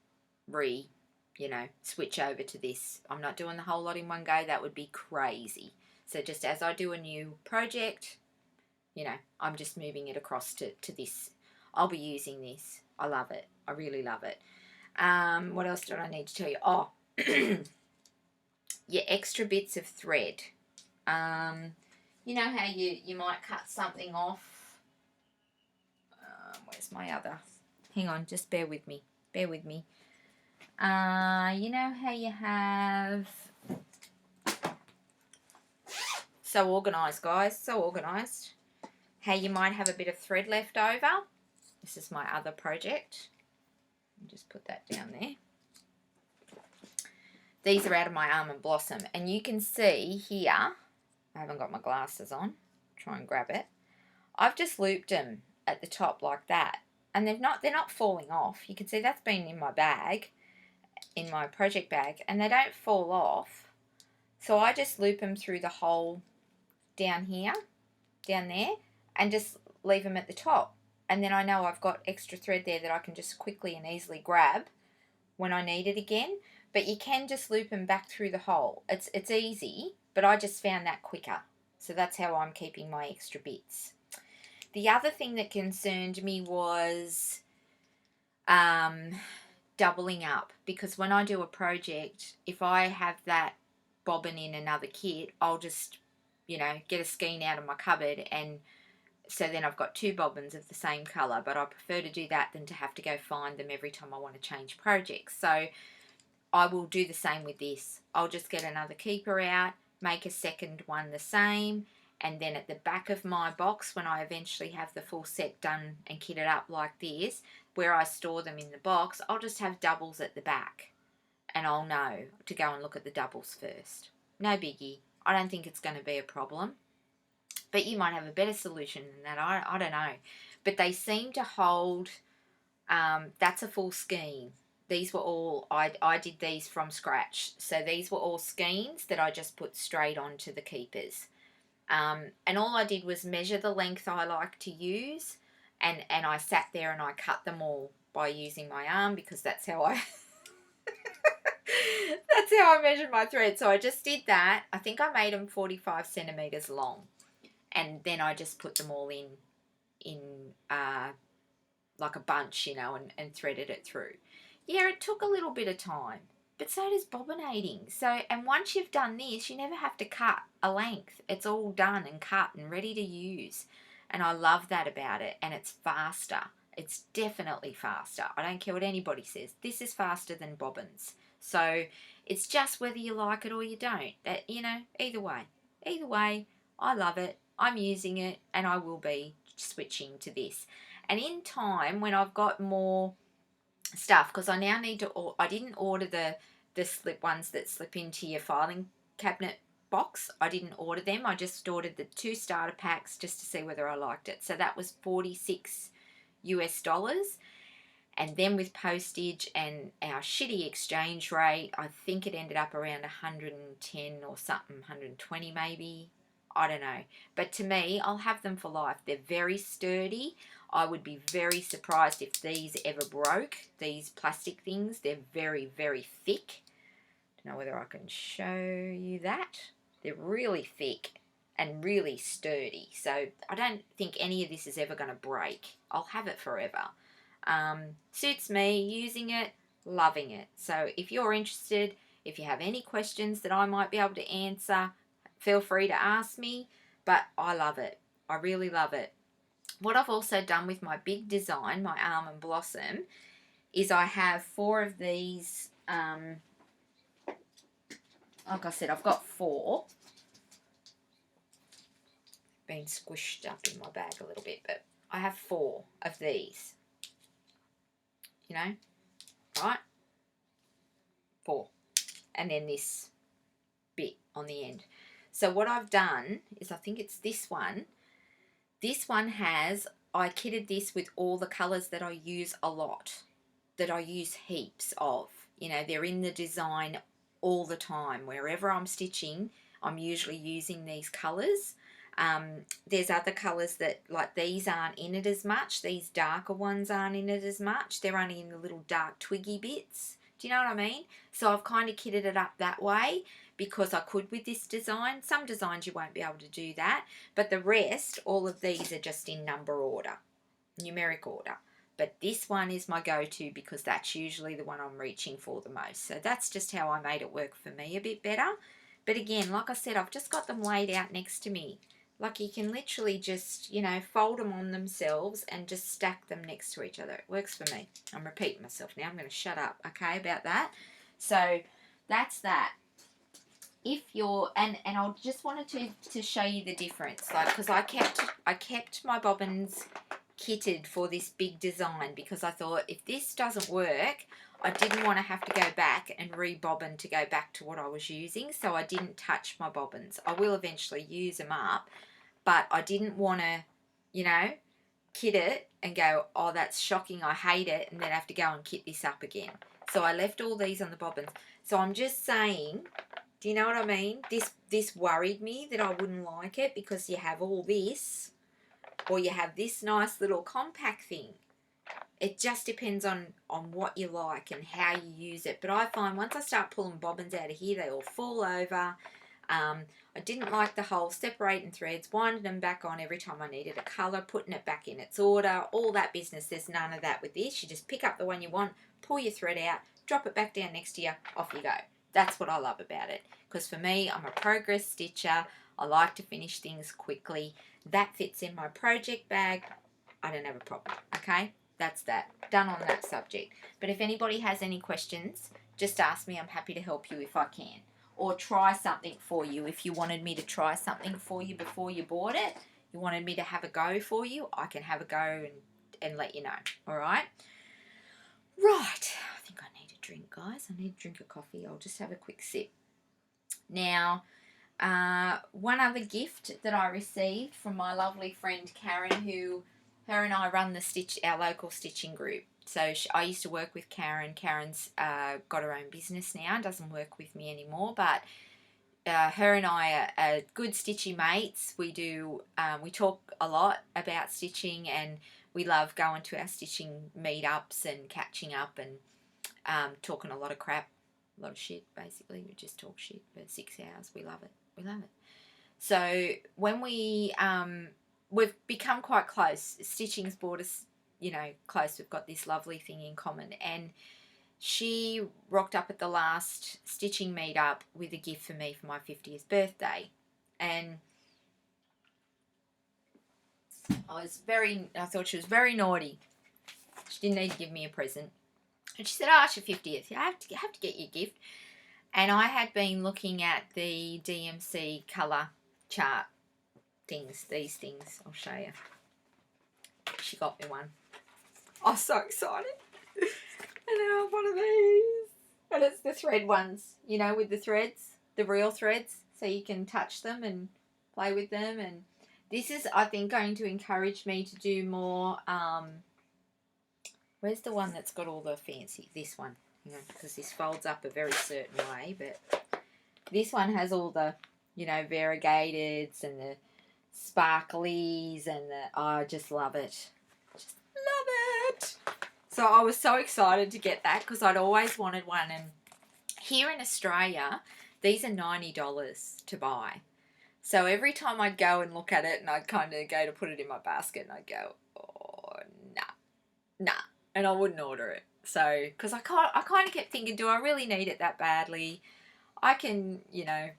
switch over to this. I'm not doing the whole lot in one go. That would be crazy. So just as I do a new project, I'm just moving it across to this. I'll be using this. I love it. I really love it. What else do I need to tell you? Oh, your extra bits of thread. You know how you might cut something off. Where's my other? Hang on, just bear with me. Bear with me. You know how you have... So organised, guys. So organised. How you might have a bit of thread left over. This is my other project. Just put that down there. These are out of my Almond Blossom. And you can see here, I haven't got my glasses on. Try and grab it. I've just looped them at the top like that. And they're not falling off. You can see that's been in my bag, in my project bag, and they don't fall off. So I just loop them through the hole down here, down there, and just leave them at the top. And then I know I've got extra thread there that I can just quickly and easily grab when I need it again. But you can just loop them back through the hole. It's easy, but I just found that quicker. So that's how I'm keeping my extra bits. The other thing that concerned me was doubling up, because when I do a project, if I have that bobbin in another kit, I'll just, get a skein out of my cupboard, and so then I've got 2 bobbins of the same colour, but I prefer to do that than to have to go find them every time I want to change projects. So I will do the same with this. I'll just get another keeper out, make a second one the same, and then at the back of my box, when I eventually have the full set done and kitted up like this, where I store them in the box, I'll just have doubles at the back, and I'll know to go and look at the doubles first. No biggie. I don't think it's going to be a problem. But you might have a better solution than that. I don't know. But they seem to hold. That's a full skein. These were all, I did these from scratch. So these were all skeins that I just put straight onto the keepers. And all I did was measure the length I like to use. And I sat there and I cut them all by using my arm because that's how I that's how I measured my thread. So I just did that. I think I made them 45 centimeters long, and then I just put them all in like a bunch, you know, and threaded it through. Yeah, it took a little bit of time, but so does bobbinating. So, and once you've done this, you never have to cut a length. It's all done and cut and ready to use. And I love that about it. And it's faster. It's definitely faster. I don't care what anybody says. This is faster than bobbins. So it's just whether you like it or you don't. That, you know, either way. Either way, I love it. I'm using it, and I will be switching to this. And in time, when I've got more stuff, because I now need to, I didn't order the slip ones that slip into your filing cabinet box. I didn't order them. I just ordered the 2 starter packs just to see whether I liked it. So that was $46 US. And then with postage and our shitty exchange rate, I think it ended up around 110 or something, 120 maybe. I don't know. But to me, I'll have them for life. They're very sturdy. I would be very surprised if these ever broke, these plastic things. They're very, very thick. Don't know whether I can show you that. They're really thick and really sturdy. So I don't think any of this is ever going to break. I'll have it forever. Suits me, using it, loving it. So if you're interested, if you have any questions that I might be able to answer, feel free to ask me, but I love it. I really love it. What I've also done with my big design, my Almond Blossom, is I have 4 of these, like I said, I've got 4. Been squished up in my bag a little bit, but I have 4 of these. You know, right? 4. And then this bit on the end. So what I've done is, I think it's this one. This one has, I kitted this with all the colours that I use a lot, that I use heaps of. You know, they're in the design all the time. Wherever I'm stitching, I'm usually using these colours. There's other colours that, like these, aren't in it as much. These darker ones aren't in it as much. They're only in the little dark twiggy bits. Do you know what I mean? So I've kind of kitted it up that way because I could with this design. Some designs you won't be able to do that. But the rest, all of these are just in number order, numeric order. But this one is my go-to because that's usually the one I'm reaching for the most. So that's just how I made it work for me a bit better. But again, like I said, I've just got them laid out next to me. Like you can literally just, you know, fold them on themselves and just stack them next to each other. It works for me. I'm repeating myself now. I'm going to shut up, okay, about that. So that's that. If you're, and I just wanted to show you the difference, like, because I kept my bobbins kitted for this big design because I thought if this doesn't work, I didn't want to have to go back and re-bobbin to go back to what I was using, so I didn't touch my bobbins. I will eventually use them up, but I didn't want to, you know, kit it and go, oh, that's shocking, I hate it, and then have to go and kit this up again. So I left all these on the bobbins. So I'm just saying, do you know what I mean? This worried me that I wouldn't like it because you have all this, or you have this nice little compact thing. It just depends on what you like and how you use it. But I find once I start pulling bobbins out of here, they all fall over. I didn't like the whole separating threads, winding them back on every time I needed a colour, putting it back in its order, all that business. There's none of that with this. You just pick up the one you want, pull your thread out, drop it back down next to you, off you go. That's what I love about it. Because for me, I'm a progress stitcher. I like to finish things quickly. That fits in my project bag. I don't have a problem, okay? That's that. Done on that subject. But if anybody has any questions, just ask me. I'm happy to help you if I can. Or try something for you. If you wanted me to try something for you before you bought it, you wanted me to have a go for you, I can have a go and let you know. All right? Right. I think I need a drink, guys. I need to drink a coffee. I'll just have a quick sip. Now, one other gift that I received from my lovely friend Karen, who her and I run our local stitching group. So I used to work with Karen. Karen's got her own business now, doesn't work with me anymore, but her and I are good stitchy mates. We talk a lot about stitching, and we love going to our stitching meetups and catching up and talking a lot of crap, a lot of shit, basically. We just talk shit for 6 hours. We love it. We love it. So when we've become quite close. Stitching's brought us, you know, close. We've got this lovely thing in common. And she rocked up at the last stitching meetup with a gift for me for my 50th birthday. And I thought she was very naughty. She didn't need to give me a present. And she said, oh, it's your 50th. You have to get you a gift. And I had been looking at the DMC colour chart things, these things. I'll show you. She got me one. I was so excited. And I have one of these. And it's the thread ones, you know, with the threads, the real threads, so you can touch them and play with them. And this is, I think, going to encourage me to do more. Where's the one that's got all the fancy? This one. You know, because this folds up a very certain way, but this one has all the, you know, variegateds and the sparklies and the, oh, I just love it. Just love it. So I was so excited to get that because I'd always wanted one. And here in Australia, these are $90 to buy. So every time I'd go and look at it and I'd kind of go to put it in my basket and I'd go, oh, nah. And I wouldn't order it. So, because I kind of kept thinking, do I really need it that badly? I can, you know,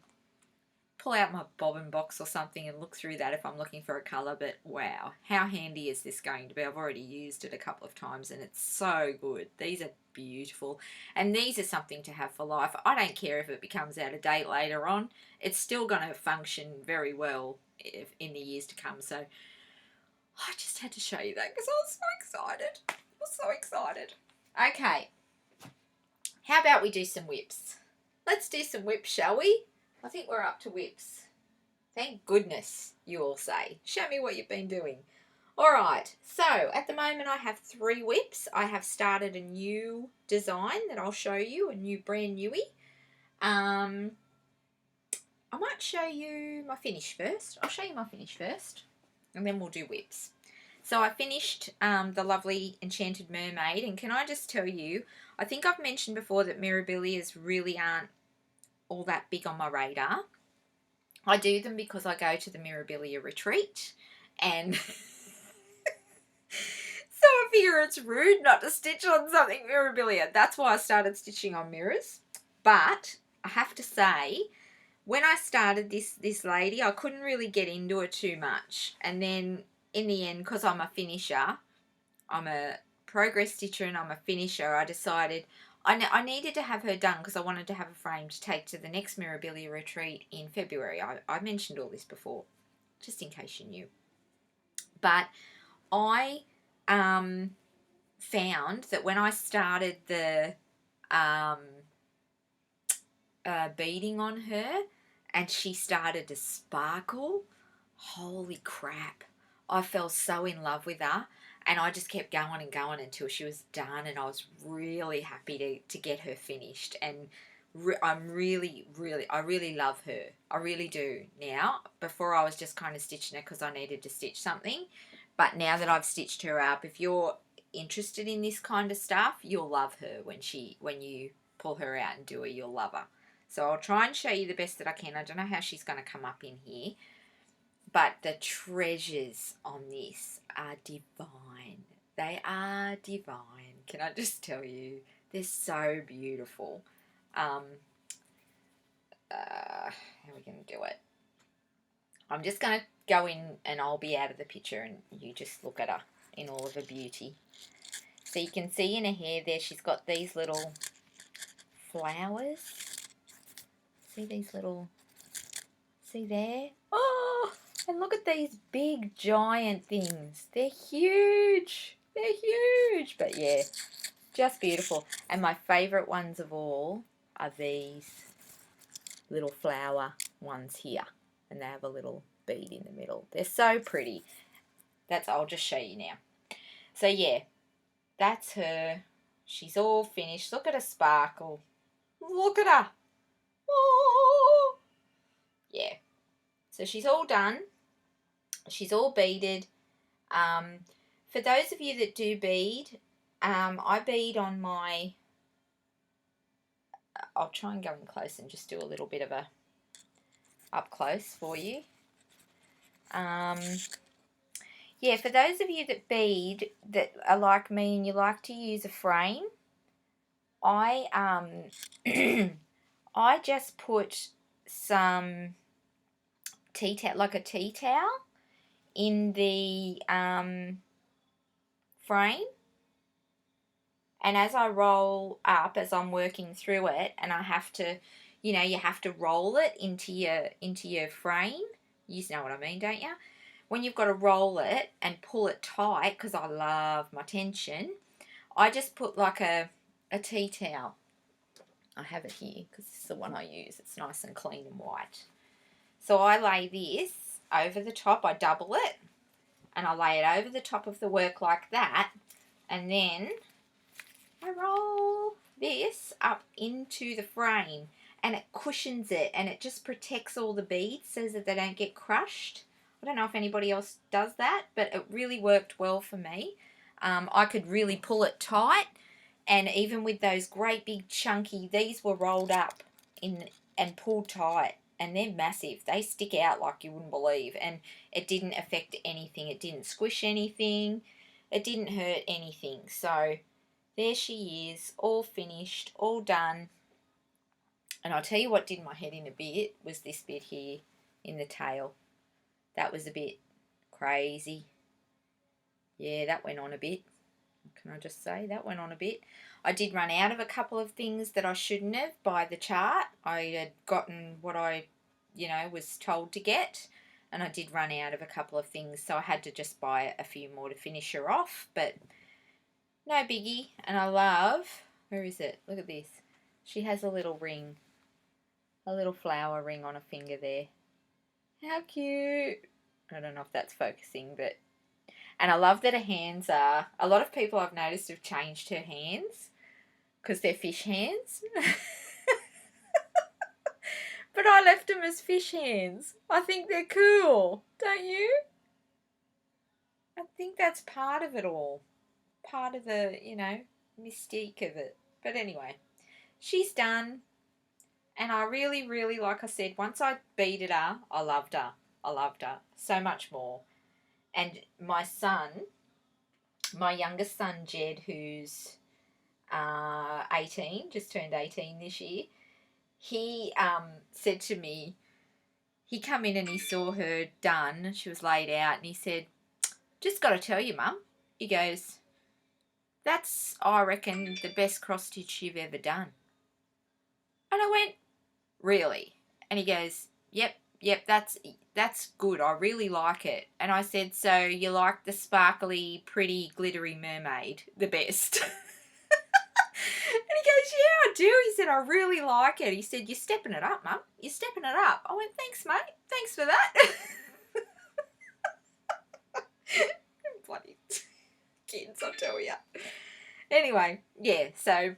pull out my bobbin box or something and look through that if I'm looking for a colour. But wow, how handy is this going to be? I've already used it a couple of times and it's so good. These are beautiful. And these are something to have for life. I don't care if it becomes out of date later on. It's still going to function very well in the years to come. So I just had to show you that because I was so excited. I was so excited. Okay, how about we do some whips? Let's do some whips, shall we? I think we're up to whips. Thank goodness, you all say. Show me what you've been doing. All right, so at the moment I have 3 whips. I have started a new design that I'll show you, a new brand newie. I might show you my finish first. I'll show you my finish first, and then we'll do whips. So I finished the lovely Enchanted Mermaid, and can I just tell you, I think I've mentioned before that Mirabilias really aren't all that big on my radar. I do them because I go to the Mirabilia retreat, and so I figure it's rude not to stitch on something Mirabilia. That's why I started stitching on mirrors. But I have to say, when I started this lady, I couldn't really get into it too much, and then in the end, because I'm a finisher, I'm a progress stitcher and I'm a finisher, I decided I needed to have her done because I wanted to have a frame to take to the next Mirabilia retreat in February. I mentioned all this before, just in case you knew. But I found that when I started the beading on her and she started to sparkle, holy crap. I fell so in love with her, and I just kept going and going until she was done, and I was really happy to get her finished. And I really love her. I really do now. Before I was just kind of stitching her because I needed to stitch something, but now that I've stitched her up, if you're interested in this kind of stuff, you'll love her when you pull her out and do her. You'll love her. So I'll try and show you the best that I can. I don't know how she's going to come up in here. But the treasures on this are divine. They are divine. Can I just tell you? They're so beautiful. How are we going to do it? I'm just going to go in and I'll be out of the picture and you just look at her in all of her beauty. So you can see in her hair there she's got these little flowers. See these little... See there? Oh! And look at these big giant things. They're huge. They're huge. But yeah, just beautiful. And my favourite ones of all are these little flower ones here. And they have a little bead in the middle. They're so pretty. I'll just show you now. So yeah, that's her. She's all finished. Look at her sparkle. Look at her. Oh. Yeah. So she's all done. She's all beaded. For those of you that do bead, I bead on my, I'll try and go in close and just do a little bit of a up close for you. Yeah, for those of you that bead that are like me and you like to use a frame, I I just put some tea towel, like a tea towel, in the frame, and as I roll up, as I'm working through it, and I have to, you know, you have to roll it into your frame. You know what I mean, don't you? When you've got to roll it and pull it tight, because I love my tension, I just put like a tea towel. I have it here because this is the one I use. It's nice and clean and white. So I lay this over the top. I double it and I lay it over the top of the work like that, and then I roll this up into the frame, and it cushions it, and it just protects all the beads so that they don't get crushed. I don't know if anybody else does that, but it really worked well for me. I could really pull it tight, and even with those great big chunky, these were rolled up in and pulled tight, and they're massive. They stick out like you wouldn't believe, and it didn't affect anything. It didn't squish anything. It didn't hurt anything. So there she is, all finished, all done. And I'll tell you what did my head in a bit was this bit here in the tail. That was a bit crazy. Yeah, that went on a bit. Can I just say that went on a bit. I did run out of a couple of things that I shouldn't have by the chart. I had gotten what I, you know, was told to get, and I did run out of a couple of things, so I had to just buy a few more to finish her off, but no biggie. And I love, where is it? Look at this. She has a little ring, a little flower ring on her finger there. How cute. I don't know if that's focusing, but, and I love that her hands are, a lot of people I've noticed have changed her hands because they're fish hands. But I left them as fish hands. I think they're cool, don't you? I think that's part of it all. Part of the, you know, mystique of it. But anyway, she's done. And I really, really, like I said, once I beaded her, I loved her. I loved her so much more. And my son, my youngest son, Jed, who's 18, just turned 18 this year, he said to me, he come in and he saw her done. She was laid out, and he said, just got to tell you, Mum, he goes, that's, I reckon, the best cross stitch you've ever done. And I went, really? And he goes, yep, that's good. I really like it. And I said, so you like the sparkly, pretty, glittery mermaid the best? And he goes, yeah, I do. He said, I really like it. He said, you're stepping it up, Mum. You're stepping it up. I went, thanks, mate. Thanks for that. Bloody kids, I tell you. Anyway, yeah, so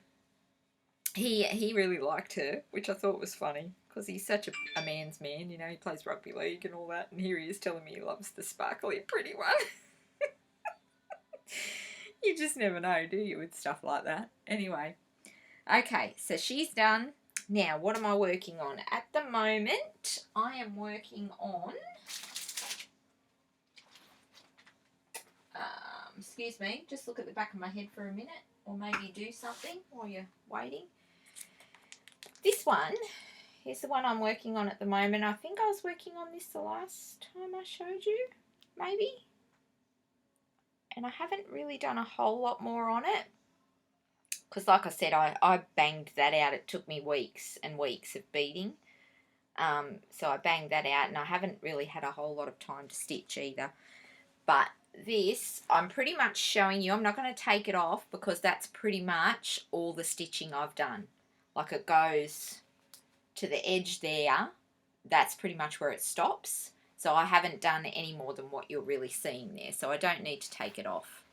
he really liked her, which I thought was funny because he's such a man's man, you know, he plays rugby league and all that, and here he is telling me he loves the sparkly pretty one. You just never know, do you, with stuff like that. Anyway, okay, so she's done. Now, what am I working on? At the moment, I am working on, excuse me, just look at the back of my head for a minute, or maybe do something while you're waiting. This one is the one I'm working on at the moment. I think I was working on this the last time I showed you, maybe. And I haven't really done a whole lot more on it. Because like I said, I banged that out. It took me weeks and weeks of beading. So I banged that out, and I haven't really had a whole lot of time to stitch either. But this, I'm pretty much showing you. I'm not going to take it off because that's pretty much all the stitching I've done. Like it goes to the edge there. That's pretty much where it stops. So I haven't done any more than what you're really seeing there. So I don't need to take it off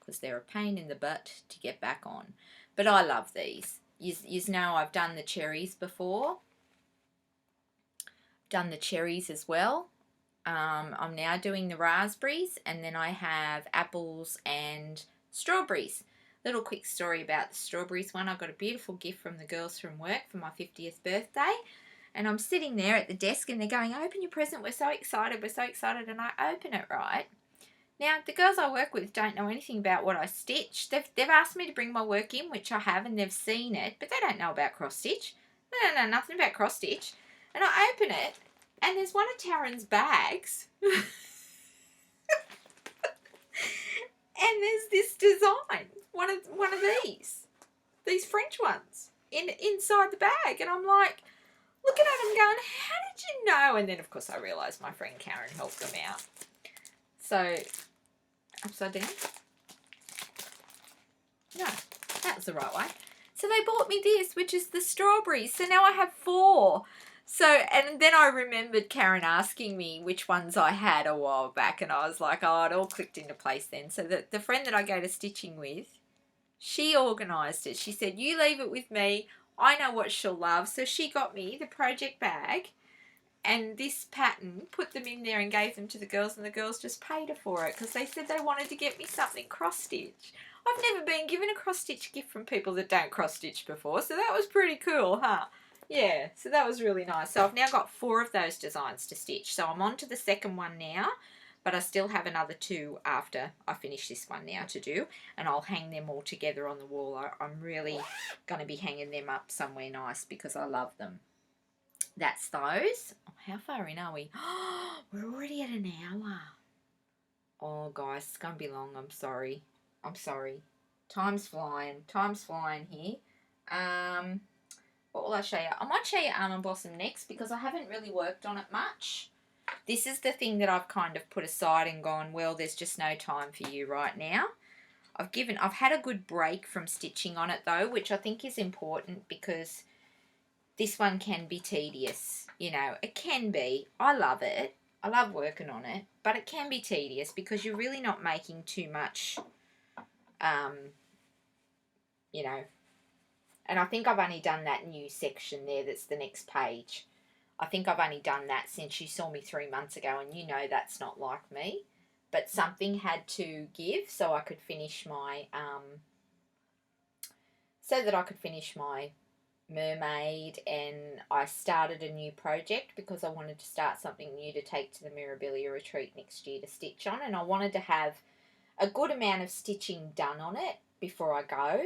because they're a pain in the butt to get back on. But I love these. You know I've done the cherries before. Done the cherries as well. I'm now doing the raspberries, and then I have apples and strawberries. Little quick story about the strawberries one. I got a beautiful gift from the girls from work for my 50th birthday, and I'm sitting there at the desk and they're going, open your present, we're so excited, and I open it, right? Now, the girls I work with don't know anything about what I stitch. They've asked me to bring my work in, which I have, and they've seen it, but they don't know about cross stitch. They don't know nothing about cross stitch. And I open it, and there's one of Taryn's bags. And there's this design, one of these French ones, inside the bag. And I'm like, looking at them going, how did you know? And then, of course, I realised my friend Karen helped them out. So, upside down. No, that was the right way. So they bought me this, which is the strawberries. So now I have 4. So, and then I remembered Karen asking me which ones I had a while back, and I was like, oh, it all clicked into place then. So the friend that I go to stitching with, she organised it. She said, you leave it with me. I know what she'll love. So she got me the project bag and this pattern, put them in there and gave them to the girls, and the girls just paid her for it because they said they wanted to get me something cross-stitch. I've never been given a cross-stitch gift from people that don't cross-stitch before, so that was pretty cool, huh? Yeah, so that was really nice. So I've now got 4 of those designs to stitch. So I'm on to the second one now, but I still have another 2 after I finish this one now to do, and I'll hang them all together on the wall. I'm really going to be hanging them up somewhere nice because I love them. That's those. Oh, how far in are we? Oh, we're already at an hour. Oh, guys, it's going to be long. I'm sorry. Time's flying here. What will I show you? I might show you Almond Blossom next because I haven't really worked on it much. This is the thing that I've kind of put aside and gone, well, there's just no time for you right now. I've had a good break from stitching on it though, which I think is important because this one can be tedious. You know, it can be. I love it. I love working on it, but it can be tedious because you're really not making too much, you know. And I think I've only done that new section there that's the next page. I think I've only done that since you saw me 3 months ago, and you know that's not like me. But something had to give so I could finish my, mermaid, and I started a new project because I wanted to start something new to take to the Mirabilia retreat next year to stitch on, and I wanted to have a good amount of stitching done on it before I go.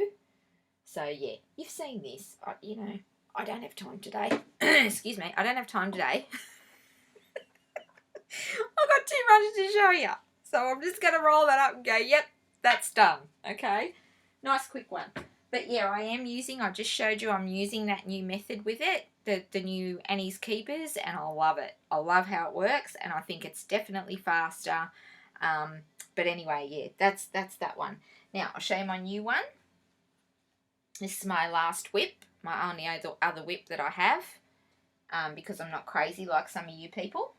So yeah, you've seen this. You know, I don't have time today. Excuse me, I don't have time today. I've got too much to show you. So I'm just going to roll that up and go, yep, that's done. Okay, nice quick one. But yeah, I just showed you I'm using that new method with it, the new Annie's Keepers, and I love it. I love how it works, and I think it's definitely faster. But anyway, yeah, that's that one. Now, I'll show you my new one. This is my last whip, my only other whip that I have, because I'm not crazy like some of you people.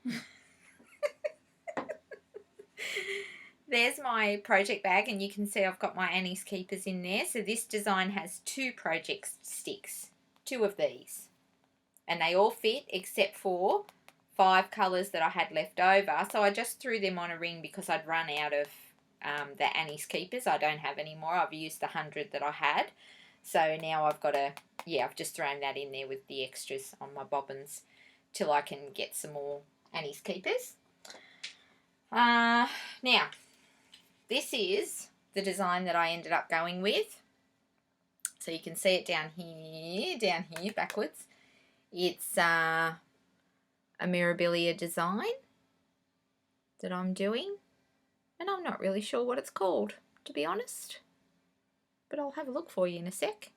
There's my project bag, and you can see I've got my Annie's Keepers in there. So this design has 2 project sticks, 2 of these. And they all fit except for 5 colours that I had left over. So I just threw them on a ring because I'd run out of the Annie's Keepers. I don't have any more. I've used the 100 that I had. So now I've got to, yeah, I've just thrown that in there with the extras on my bobbins till I can get some more Annie's Keepers. Now, this is the design that I ended up going with. So you can see it down here, backwards. It's a Mirabilia design that I'm doing. And I'm not really sure what it's called, to be honest. But I'll have a look for you in a sec.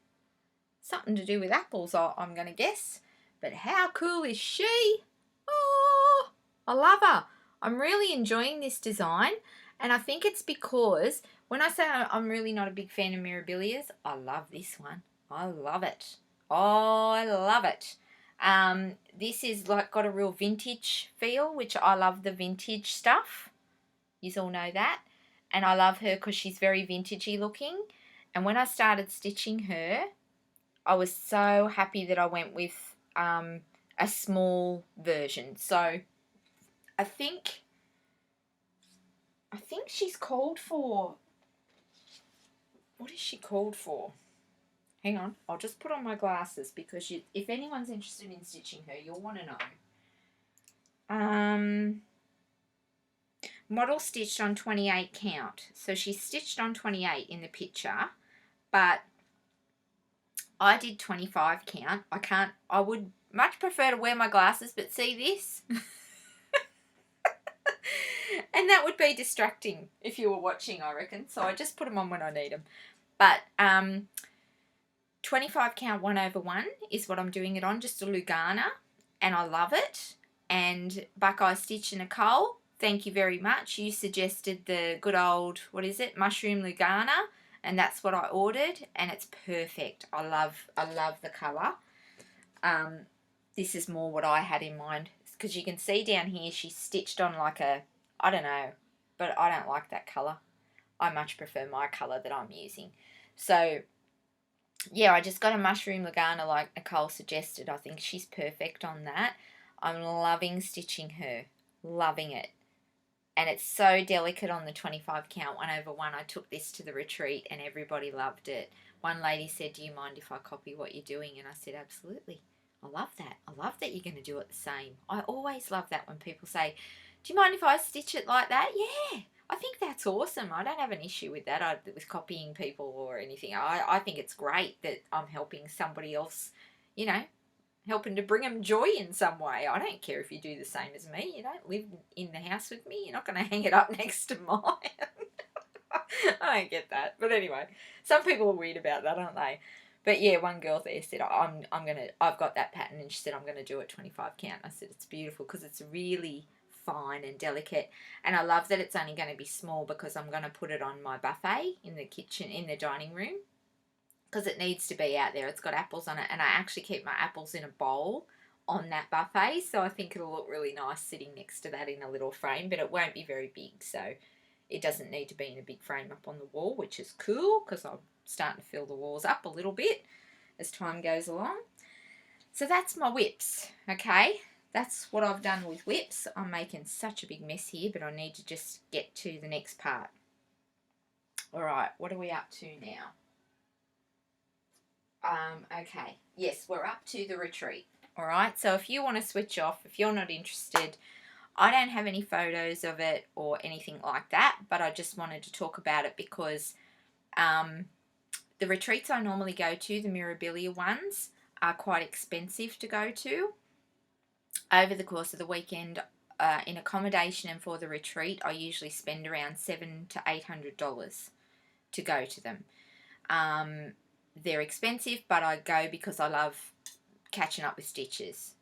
Something to do with apples, I'm going to guess. But how cool is she? Oh, I love her. I'm really enjoying this design. And I think it's because when I say I'm really not a big fan of Mirabilias, I love this one. I love it. Oh, I love it. This is like got a real vintage feel, which I love the vintage stuff. You all know that. And I love her because she's very vintagey looking. And when I started stitching her, I was so happy that I went with a small version. So I think she's called for, what is she called for? Hang on, I'll just put on my glasses because if anyone's interested in stitching her, you'll want to know. Model stitched on 28 count. So she stitched on 28 in the picture, but I did 25 count. I would much prefer to wear my glasses, but see this? And that would be distracting if you were watching, I reckon. So I just put them on when I need them. But 25 count 1/1 is what I'm doing it on, just a Lugana, and I love it. And Buckeye Stitch and Nicole, thank you very much. You suggested the good old, what is it, mushroom Lugana, and that's what I ordered, and it's perfect. I love the colour. This is more what I had in mind, because you can see down here she's stitched on like a, I don't know, but I don't like that colour. I much prefer my colour that I'm using. So yeah, I just got a mushroom Lugana like Nicole suggested. I think she's perfect on that. I'm loving stitching her. Loving it. And it's so delicate on the 25 count 1/1. I took this to the retreat and everybody loved it. One lady said, do you mind if I copy what you're doing? And I said, absolutely. I love that. I love that you're going to do it the same. I always love that when people say, do you mind if I stitch it like that? Yeah. I think that's awesome. I don't have an issue with that, with copying people or anything. I think it's great that I'm helping somebody else, you know, helping to bring them joy in some way. I don't care if you do the same as me. You don't live in the house with me. You're not going to hang it up next to mine. I don't get that. But anyway, some people are weird about that, aren't they? But yeah, one girl there said, I've got that pattern, and she said, I'm going to do it 25 count. I said, it's beautiful because it's really fine and delicate, and I love that it's only going to be small because I'm going to put it on my buffet in the kitchen, in the dining room, because it needs to be out there. It's got apples on it, and I actually keep my apples in a bowl on that buffet, so I think it'll look really nice sitting next to that in a little frame, but it won't be very big, so it doesn't need to be in a big frame up on the wall, which is cool because I'm starting to fill the walls up a little bit as time goes along. So that's my whips, okay? That's what I've done with whips. I'm making such a big mess here, but I need to just get to the next part. All right, what are we up to now? Okay, yes, we're up to the retreat. All right, so if you want to switch off, if you're not interested, I don't have any photos of it or anything like that, but I just wanted to talk about it because the retreats I normally go to, the Mirabilia ones, are quite expensive to go to. Over the course of the weekend, in accommodation and for the retreat, I usually spend around $700 to $800 to go to them. They're expensive, but I go because I love catching up with stitches.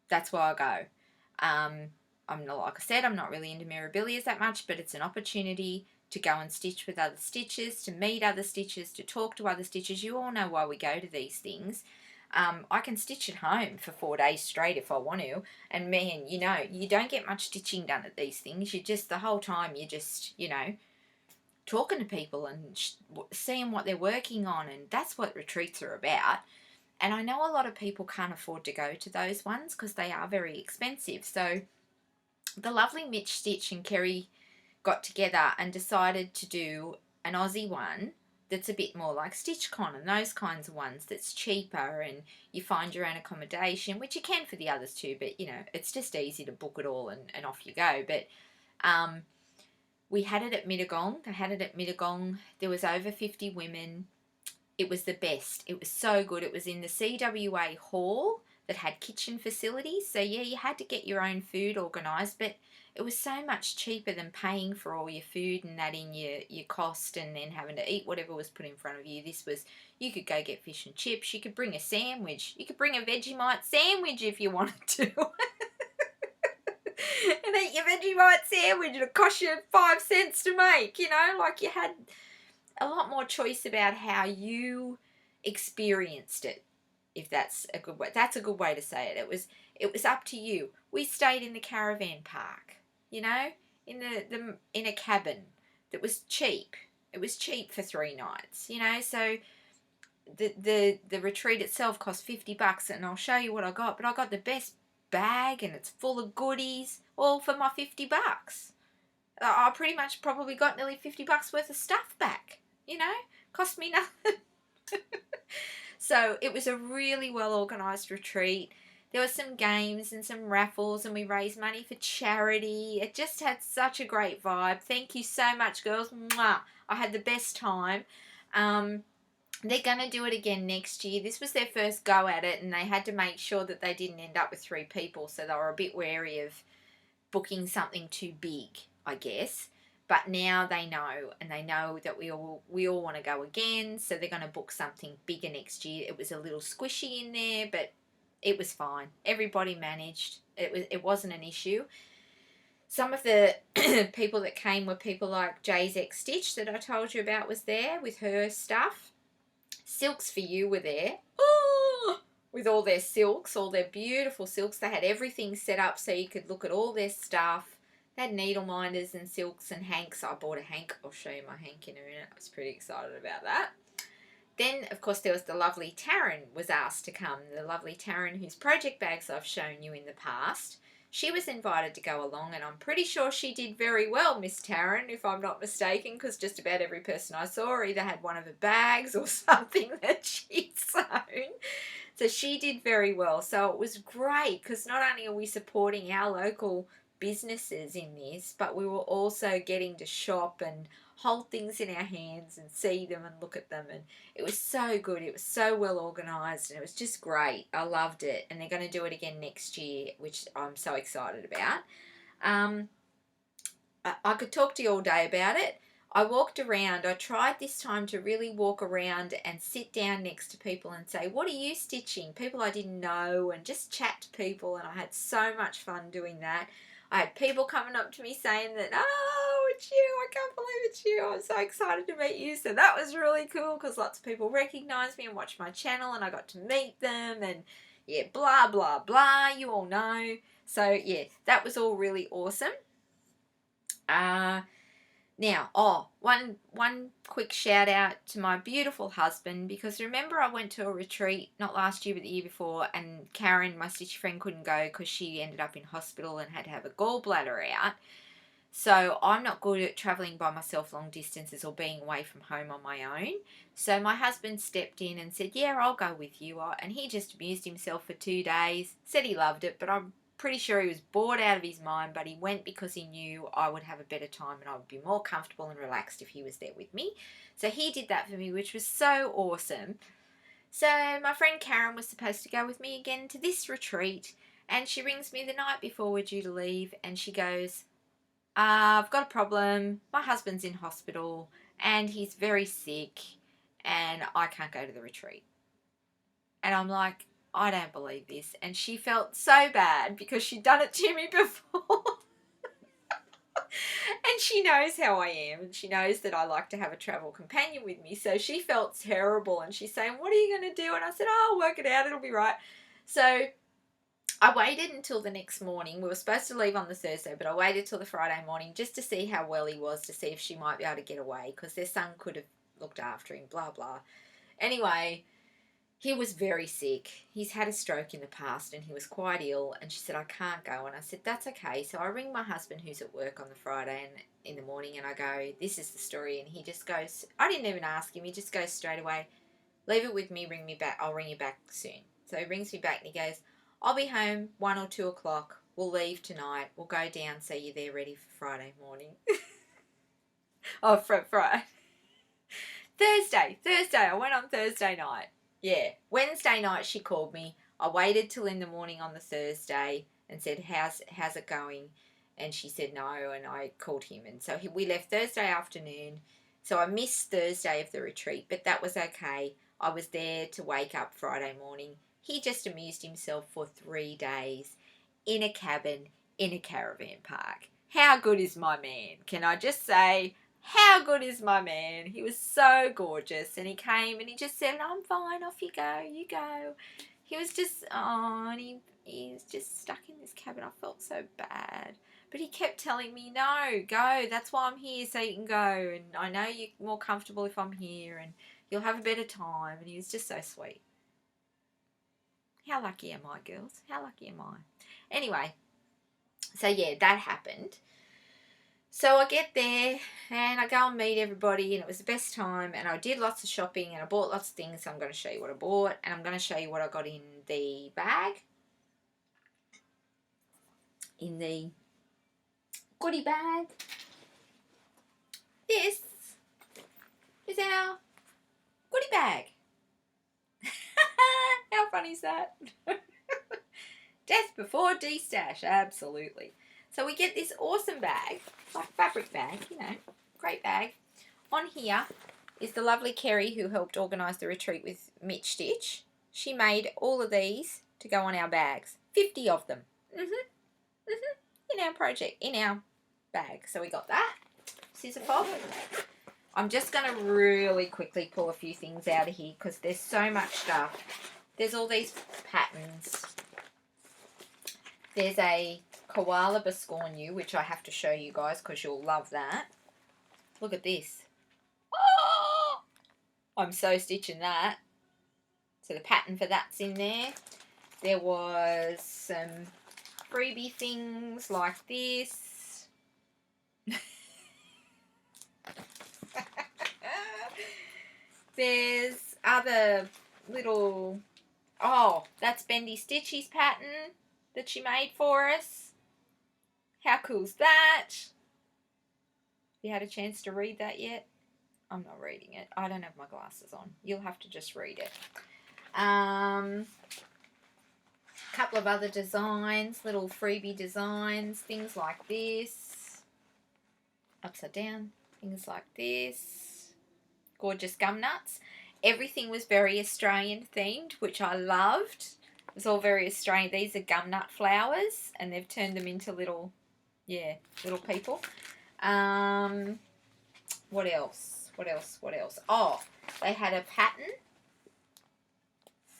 That's why I go. I'm not, like I said, I'm not really into Mirabilias that much, but it's an opportunity to go and stitch with other stitches, to meet other stitches, to talk to other stitches. You all know why we go to these things. I can stitch at home for 4 days straight if I want to, and man, you know, you don't get much stitching done at these things. You just, the whole time, you're just, you know, talking to people and seeing what they're working on, and that's what retreats are about. And I know a lot of people can't afford to go to those ones because they are very expensive. So the lovely Mitch Stitch and Kerry got together and decided to do an Aussie one that's a bit more like StitchCon and those kinds of ones, that's cheaper and you find your own accommodation, which you can for the others too, but you know, it's just easy to book it all and off you go. But we had it at Mittagong. They had it at Mittagong. There was over 50 women. It was the best. It was so good. It was in the CWA hall that had kitchen facilities. So yeah, you had to get your own food organised, but it was so much cheaper than paying for all your food and that in your cost and then having to eat whatever was put in front of you. This was, you could go get fish and chips. You could bring a sandwich. You could bring a Vegemite sandwich if you wanted to. And eat your Vegemite sandwich. It'll cost you 5 cents to make, you know, like you had a lot more choice about how you experienced it, if that's a good way. That's a good way to say it. It was up to you. We stayed in the caravan park, you know, in a cabin that was cheap. It was cheap for 3 nights, you know. So the retreat itself cost $50, and I'll show you what I got. But I got the best bag and it's full of goodies, all for my $50. I pretty much probably got nearly $50 worth of stuff back, you know, cost me nothing. So it was a really well organised retreat. There were some games and some raffles and we raised money for charity. It just had such a great vibe. Thank you so much, girls. Mwah. I had the best time. They're going to do it again next year. This was their first go at it and they had to make sure that they didn't end up with 3 people. So they were a bit wary of booking something too big, I guess. But now they know, and they know that we all want to go again, so they're going to book something bigger next year. It was a little squishy in there, but it was fine. Everybody managed. It wasn't an issue. Some of the people that came were people like Jay's X Stitch that I told you about was there with her stuff. Silks for You were there. Oh, with all their silks, all their beautiful silks. They had everything set up so you could look at all their stuff. They had needle minders and silks and hanks. I bought a hank. I'll show you my hank in a minute. I was pretty excited about that. Then, of course, there was the lovely Taryn was asked to come. The lovely Taryn, whose project bags I've shown you in the past. She was invited to go along, and I'm pretty sure she did very well, Miss Taryn, if I'm not mistaken, because just about every person I saw either had one of her bags or something that she'd sewn. So she did very well. So it was great, because not only are we supporting our local businesses in this, but we were also getting to shop and hold things in our hands and see them and look at them, and it was so good. It was so well organised and it was just great. I loved it, and they're going to do it again next year, which I'm so excited about. I could talk to you all day about it. I walked around. I tried this time to really walk around and sit down next to people and say, what are you stitching? People I didn't know, and just chat to people, and I had so much fun doing that. I had people coming up to me saying that, oh, it's you, I can't believe it's you, I'm so excited to meet you. So that was really cool because lots of people recognised me and watched my channel, and I got to meet them, and yeah, blah, blah, blah, you all know. So yeah, that was all really awesome. Now, one quick shout out to my beautiful husband, because remember I went to a retreat, not last year but the year before, and Karen, my stitch friend, couldn't go because she ended up in hospital and had to have a gallbladder out. So I'm not good at travelling by myself long distances or being away from home on my own. So my husband stepped in and said, yeah, I'll go with you. And he just amused himself for 2 days, said he loved it, but I'm pretty sure he was bored out of his mind, but he went because he knew I would have a better time and I would be more comfortable and relaxed if he was there with me. So he did that for me, which was so awesome. So my friend Karen was supposed to go with me again to this retreat, and she rings me the night before we're due to leave, and she goes, I've got a problem. My husband's in hospital and he's very sick and I can't go to the retreat. And I'm like, I don't believe this. And she felt so bad because she'd done it to me before. And she knows how I am, and she knows that I like to have a travel companion with me. So she felt terrible, and she's saying, what are you going to do? And I said, oh, I'll work it out. It'll be right. So I waited until the next morning. We were supposed to leave on the Thursday, but I waited till the Friday morning just to see how well he was, to see if she might be able to get away, because their son could have looked after him, blah, blah. Anyway, he was very sick. He's had a stroke in the past and he was quite ill, and she said, I can't go. And I said, that's okay. So I ring my husband, who's at work on the Friday and in the morning, and I go, this is the story. And he just goes, I didn't even ask him. He just goes straight away, leave it with me, ring me back. I'll ring you back soon. So he rings me back and he goes, I'll be home 1 or 2 o'clock. We'll leave tonight. We'll go down so you're there ready for Friday morning. Oh, Friday. Thursday. I went on Thursday night. Yeah. Wednesday night she called me. I waited till in the morning on the Thursday and said, how's it going? And she said no, and I called him. And so we left Thursday afternoon. So I missed Thursday of the retreat, but that was okay. I was there to wake up Friday morning. He just amused himself for 3 days in a cabin in a caravan park. How good is my man? Can I just say, how good is my man? He was so gorgeous, and he came and he just said, I'm fine, off you go, you go. He was just, and he was just stuck in this cabin. I felt so bad. But he kept telling me, no, go, that's why I'm here, so you can go, and I know you're more comfortable if I'm here, and you'll have a better time. And he was just so sweet. How How lucky am I, girls? How lucky am I? Anyway, so yeah, that happened. So I get there and I go and meet everybody, and it was the best time, and I did lots of shopping and I bought lots of things. So I'm going to show you what I bought, and I'm going to show you what I got in the bag. In the goodie bag. This is our goodie bag. How funny is that? Death before de-stash, absolutely. So we get this awesome bag, like fabric bag, you know, great bag. On here is the lovely Kerry who helped organise the retreat with Mitch Stitch. She made all of these to go on our bags, 50 of them. In our project, in our bag. So we got that, scissor fob. I'm just going to really quickly pull a few things out of here because there's so much stuff. There's all these patterns. There's a koala biscornu, which I have to show you guys because you'll love that. Look at this. Oh! I'm so stitching that. So the pattern for that's in there. There was some freebie things like this. There's other little, oh, that's Bendy Stitchy's pattern that she made for us. How cool's that? You had a chance to read that yet? I'm not reading it. I don't have my glasses on. You'll have to just read it. Couple of other designs, little freebie designs, things like this. Upside down, things like this. Gorgeous gum nuts. Everything was very Australian themed, which I loved. It was all very Australian. These are gum nut flowers, and they've turned them into little, yeah, little people. What else? What else? What else? Oh, they had a pattern.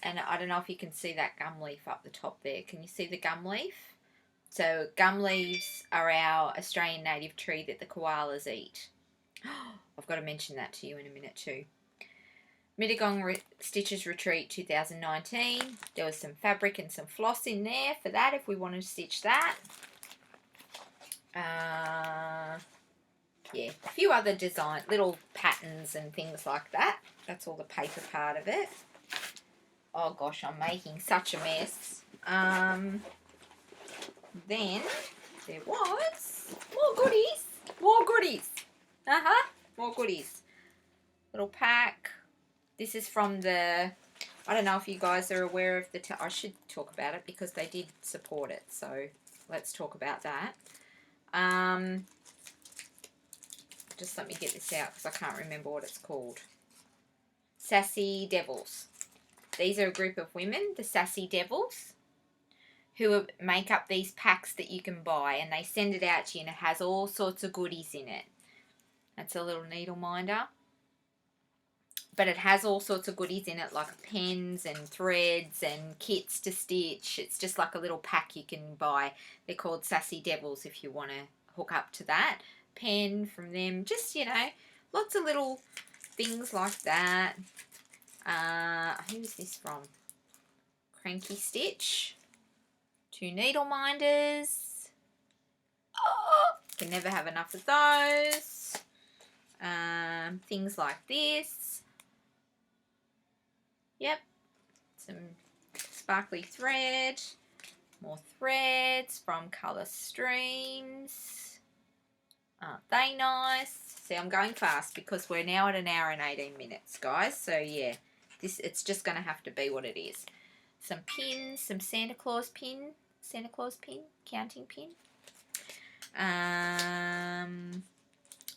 And I don't know if you can see that gum leaf up the top there. Can you see the gum leaf? So gum leaves are our Australian native tree that the koalas eat. I've got to mention that to you in a minute too. Mittagong Stitches Retreat 2019. There was some fabric and some floss in there for that if we wanted to stitch that. Yeah, a few other design, little patterns and things like that. That's all the paper part of it. Oh gosh, I'm making such a mess. Then there was more goodies. More goodies. More goodies. Little pack. This is from the, I don't know if you guys are aware of the, I should talk about it because they did support it. So let's talk about that. Just let me get this out because I can't remember what it's called. Sassy Devils. These are a group of women, the Sassy Devils, who make up these packs that you can buy, and they send it out to you, and it has all sorts of goodies in it. That's a little needle minder. But it has all sorts of goodies in it, like pens and threads and kits to stitch. It's just like a little pack you can buy. They're called Sassy Devils if you want to hook up to that. Pen from them, just, you know, lots of little things like that. Who's this from? Cranky Stitch. 2 needle minders. Oh, can never have enough of those. Things like this. Yep. Some sparkly thread. More threads from Colour Streams. Aren't they nice? See, I'm going fast because we're now at 1 hour and 18 minutes, guys. So, yeah. It's just going to have to be what it is. Some pins, some Santa Claus pin, counting pin.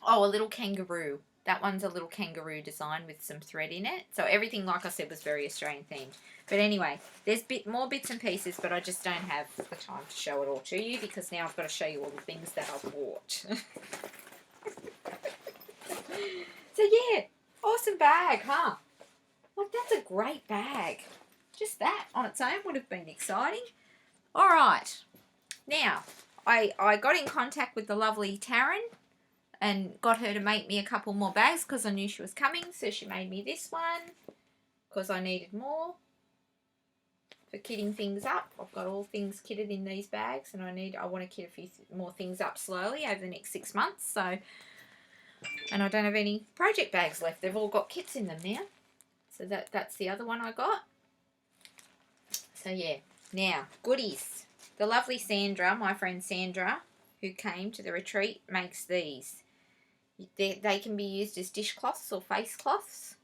Oh, a little kangaroo. That one's a little kangaroo design with some thread in it. So everything, like I said, was very Australian themed. But anyway, there's more bits and pieces, but I just don't have the time to show it all to you because now I've got to show you all the things that I bought. So yeah, awesome bag, huh? Like, that's a great bag. Just that on its own would have been exciting. All right. Now, I got in contact with the lovely Taryn and got her to make me a couple more bags because I knew she was coming. So she made me this one because I needed more for kitting things up. I've got all things kitted in these bags, and I want to kit a few more things up slowly over the next 6 months. So, and I don't have any project bags left. They've all got kits in them now. So that's the other one I got. So yeah, now goodies. The lovely Sandra, my friend Sandra, who came to the retreat, makes these. They can be used as dishcloths or face cloths.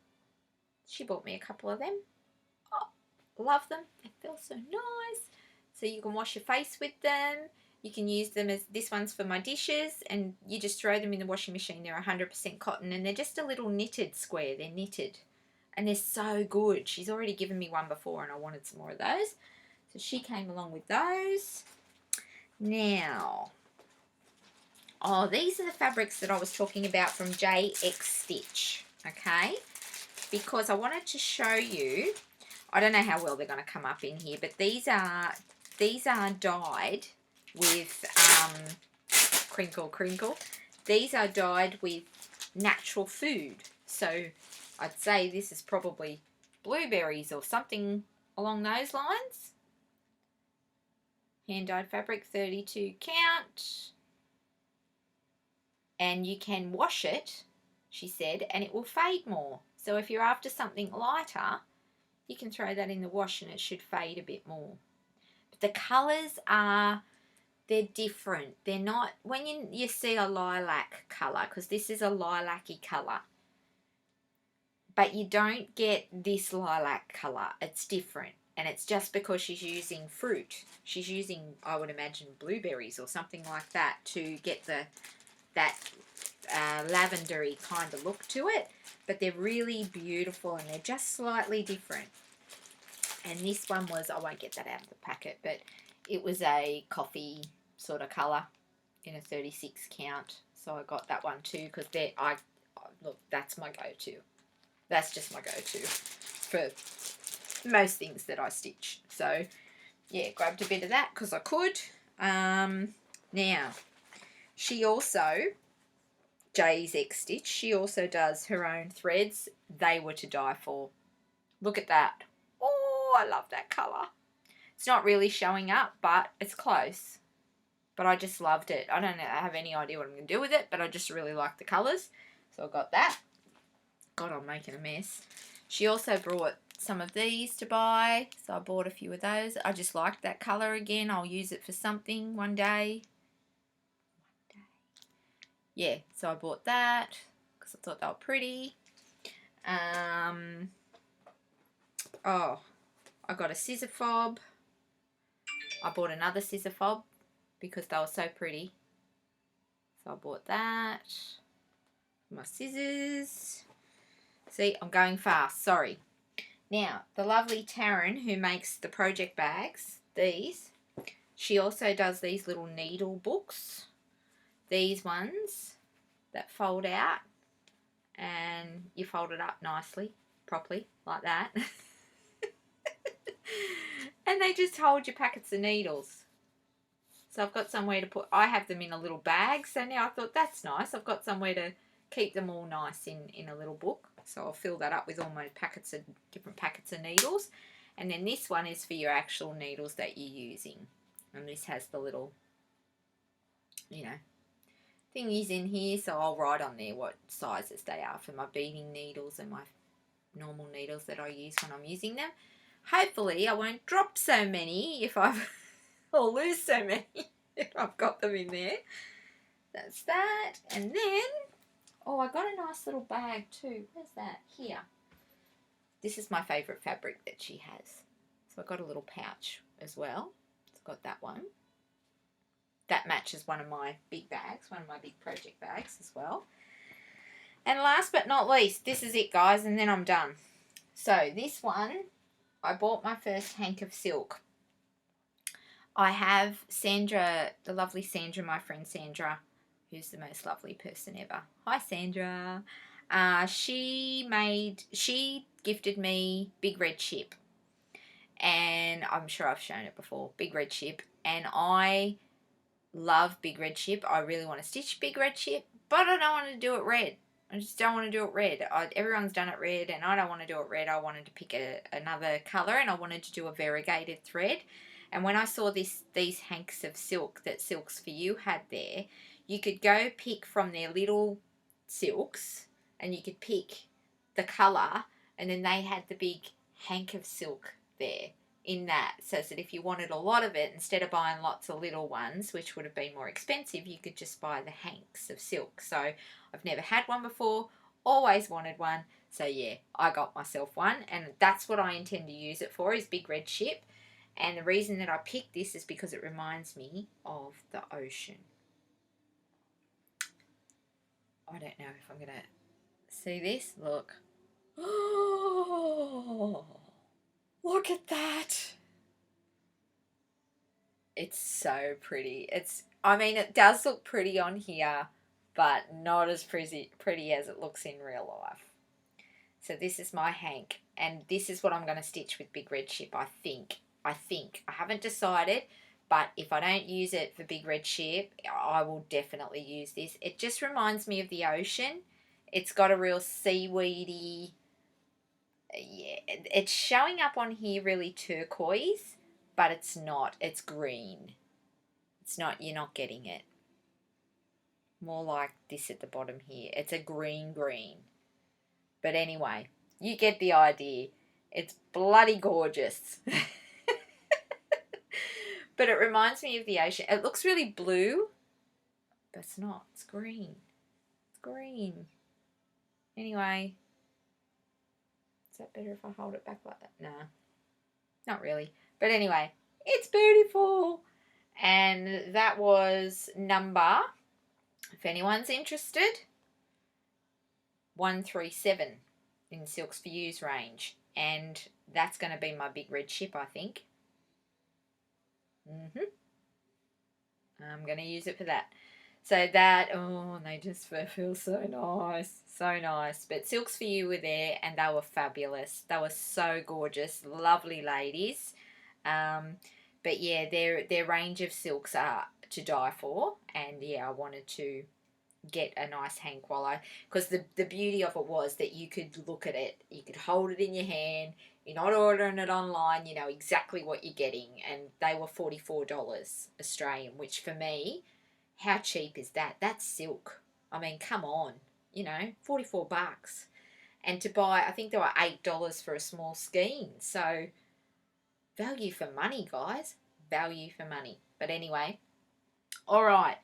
She bought me a couple of them. Oh, love them. They feel so nice. So you can wash your face with them. You can use them as, this one's for my dishes, and you just throw them in the washing machine. They're 100% cotton, and they're just a little knitted square. They're knitted, and they're so good. She's already given me one before, and I wanted some more of those. So she came along with those. Now, oh, these are the fabrics that I was talking about from JX Stitch, okay? Because I wanted to show you, I don't know how well they're going to come up in here, but these are dyed with crinkle. These are dyed with natural food. So I'd say this is probably blueberries or something along those lines. Hand dyed fabric, 32 count. And you can wash it, she said, and it will fade more. So if you're after something lighter, you can throw that in the wash and it should fade a bit more. But the colours are, they're different. They're not, when you see a lilac colour, because this is a lilac-y colour, but you don't get this lilac colour. It's different. And it's just because she's using fruit. She's using, I would imagine, blueberries or something like that to get that lavendery kind of look to it. But they're really beautiful and they're just slightly different. And this one was, I won't get that out of the packet, but it was a coffee sort of colour in a 36 count. So I got that one too because look, that's my go-to. That's just my go-to for most things that I stitch. So yeah, grabbed a bit of that because I could. Now, she also, Jay's X Stitch, she also does her own threads. They were to die for. Look at that. Oh, I love that colour. It's not really showing up, but it's close. But I just loved it. I don't have any idea what I'm going to do with it, but I just really like the colours. So I got that. God, I'm making a mess. She also brought some of these to buy, so I bought a few of those. I just liked that colour again. I'll use it for something one day. Yeah, so I bought that because I thought they were pretty. Oh, I got a scissor fob. I bought another scissor fob because they were so pretty. So I bought that. My scissors. See, I'm going fast, sorry. Now, the lovely Taryn who makes the project bags, these, she also does these little needle books. These ones that fold out and you fold it up nicely, properly, like that. And they just hold your packets of needles. So I've got somewhere to put, I have them in a little bag, so now I thought that's nice. I've got somewhere to keep them all nice in a little book. So I'll fill that up with all my packets of, different packets of needles. And then this one is for your actual needles that you're using. And this has the little, you know, thingies in here. So I'll write on there what sizes they are for my beading needles and my normal needles that I use when I'm using them. Hopefully I won't drop so many if I've, or lose so many if I've got them in there. That's that. And then, oh, I got a nice little bag too. Where's that? Here. This is my favourite fabric that she has. So I got a little pouch as well. It's got that one. That matches one of my big bags, one of my big project bags as well. And last but not least, this is it, guys, and then I'm done. So this one, I bought my first hank of silk. I have Sandra, the lovely Sandra, my friend Sandra, who's the most lovely person ever. Hi, Sandra. She gifted me Big Red Chip. And I'm sure I've shown it before, Big Red Chip. And I love Big Red Chip. I really want to stitch Big Red Chip, but I don't want to do it red. I just don't want to do it red. Everyone's done it red, and I don't want to do it red. I wanted to pick another colour, and I wanted to do a variegated thread. And when I saw these hanks of silk that Silks for You had there, you could go pick from their little silks, and you could pick the colour, and then they had the big hank of silk there in that, so that if you wanted a lot of it, instead of buying lots of little ones, which would have been more expensive, you could just buy the hanks of silk. So I've never had one before, always wanted one, so yeah, I got myself one, and that's what I intend to use it for, is Big Red Ship. And the reason that I picked this is because it reminds me of the ocean. I don't know if I'm going to see this. Look. Oh, look at that. It's so pretty. I mean, it does look pretty on here, but not as pretty as it looks in real life. So this is my hank, and this is what I'm going to stitch with Big Red Ship, I think. I haven't decided, but if I don't use it for Big Red Ship, I will definitely use this. It just reminds me of the ocean. It's got a real seaweedy, yeah, it's showing up on here really turquoise, but it's not. It's green. It's not, you're not getting it. More like this at the bottom here. It's a green. But anyway, you get the idea. It's bloody gorgeous. But it reminds me of the ocean. It looks really blue, but it's not. It's green. It's green. Anyway, is that better if I hold it back like that? Nah, not really. But anyway, it's beautiful. And that was number, if anyone's interested, 137 in Silks for You's range. And that's going to be my Big Red Ship, I think. I'm going to use it for that. So that, oh, they just feel so nice. So nice. But Silks for You were there, and they were fabulous. They were so gorgeous. Lovely ladies. But yeah, their range of silks are to die for. And yeah, I wanted to get a nice hank because the beauty of it was that you could look at it. You could hold it in your hand. You're not ordering it online, you know exactly what you're getting. And they were $44 Australian, which for me, how cheap is that? That's silk. I mean, come on, you know, 44 bucks. And to buy, I think there were $8 for a small skein. So value for money, guys. Value for money. But anyway, all right.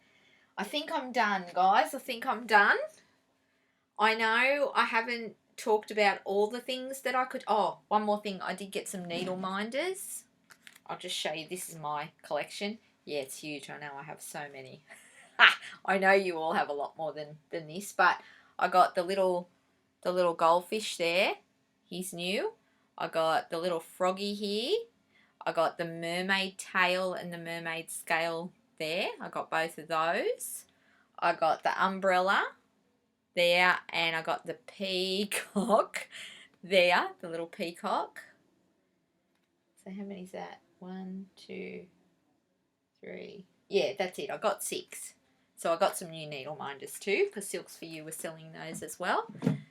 I think I'm done, guys. I think I'm done. I know I haven't talked about all the things that I could. Oh, one more thing. I did get some needle minders. I'll just show you. This is my collection. Yeah, it's huge. I know I have so many. I know you all have a lot more than this, but I got the little goldfish there. He's new. I got the little froggy here. I got the mermaid tail and the mermaid scale there. I got both of those. I got the umbrella there, and I got the peacock there, the little peacock. So how many is that? 1, 2, 3. Yeah, that's it. I got 6. So I got some new needle minders too, because Silks for You was selling those as well.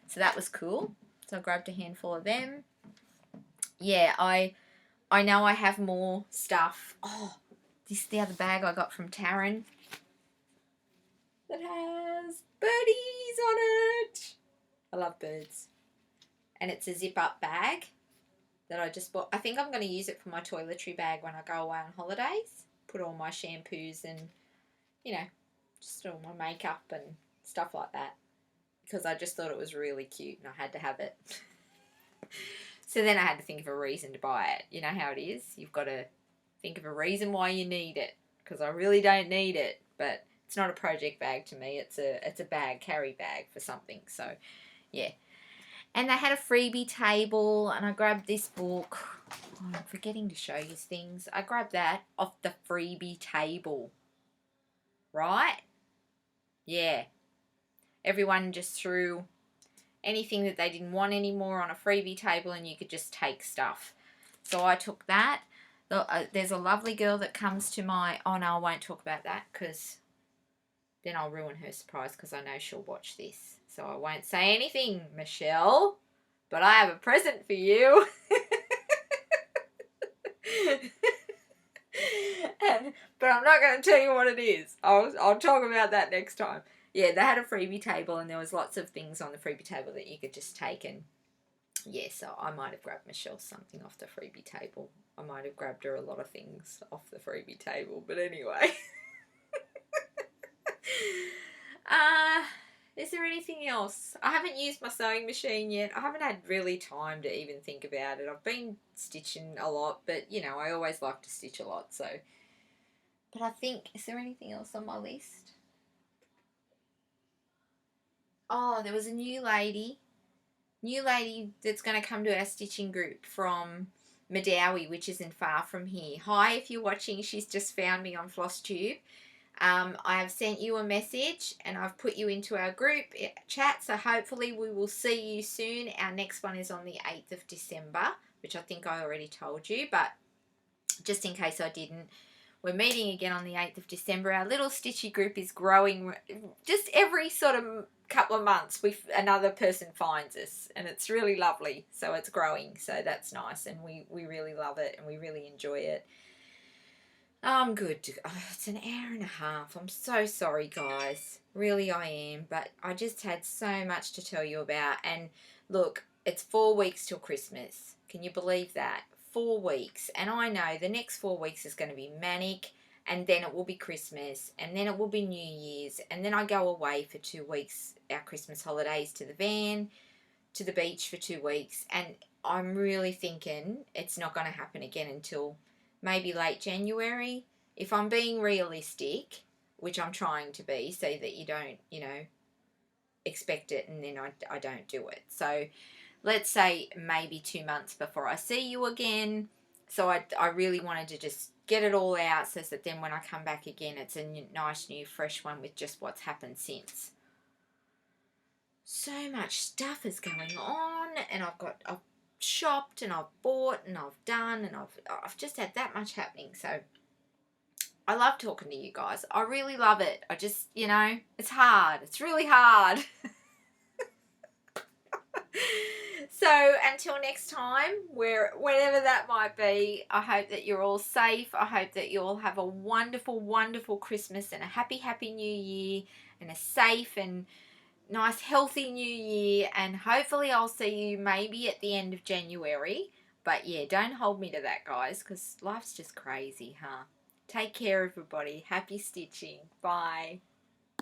So that was cool. So I grabbed a handful of them. Yeah, I know I have more stuff. Oh, this is the other bag I got from Taryn that has birdies on it. I love birds. And it's a zip-up bag that I just bought. I think I'm going to use it for my toiletry bag when I go away on holidays. Put all my shampoos and, you know, just all my makeup and stuff like that. Because I just thought it was really cute and I had to have it. So then I had to think of a reason to buy it. You know how it is? You've got to think of a reason why you need it. Because I really don't need it. But it's not a project bag to me. It's a bag, carry bag for something. So, yeah. And they had a freebie table, and I grabbed this book. Oh, I'm forgetting to show you things. I grabbed that off the freebie table. Right? Yeah. Everyone just threw anything that they didn't want anymore on a freebie table, and you could just take stuff. So I took that. There's a lovely girl that comes to my... Oh, no, I won't talk about that because then I'll ruin her surprise because I know she'll watch this. So I won't say anything, Michelle, but I have a present for you. But I'm not going to tell you what it is. I'll talk about that next time. Yeah, they had a freebie table and there was lots of things on the freebie table that you could just take, and yeah, so I might have grabbed Michelle something off the freebie table. I might have grabbed her a lot of things off the freebie table, but anyway. Is there anything else? I haven't used my sewing machine yet. I haven't had really time to even think about it. I've been stitching a lot, but you know, I always like to stitch a lot, so. But I think, is there anything else on my list? Oh, there was a new lady that's going to come to our stitching group from Madawi, which isn't far from here. Hi, if you're watching, she's just found me on Flosstube. I have sent you a message and I've put you into our group chat, so hopefully we will see you soon. Our next one is on the 8th of December, which I think I already told you, but just in case I didn't, we're meeting again on the 8th of December. Our little stitchy group is growing just every sort of couple of months. Another person finds us, and it's really lovely. So it's growing, so that's nice, and we really love it and we really enjoy it. I'm good to go. Oh, it's an hour and a half. I'm so sorry, guys. Really, I am. But I just had so much to tell you about. And look, it's 4 weeks till Christmas. Can you believe that? 4 weeks. And I know the next 4 weeks is going to be manic. And then it will be Christmas. And then it will be New Year's. And then I go away for 2 weeks, our Christmas holidays, to the van, to the beach for 2 weeks. And I'm really thinking it's not going to happen again until maybe late January, if I'm being realistic, which I'm trying to be, so that you don't, you know, expect it and then I don't do it. So let's say maybe 2 months before I see you again. So I really wanted to just get it all out so that then when I come back again, it's a nice new fresh one with just what's happened since. So much stuff is going on, and I've shopped and I've bought and I've done, and I've just had that much happening. So I love talking to you guys. I really love it. I just, you know, it's hard. It's really hard. So until next time, whenever that might be, I hope that you're all safe. I hope that you all have a wonderful, wonderful Christmas and a happy, happy New Year, and a safe and nice healthy New Year, and hopefully I'll see you maybe at the end of January. But yeah, don't hold me to that, guys, because life's just crazy, huh? Take care, everybody. Happy stitching. Bye.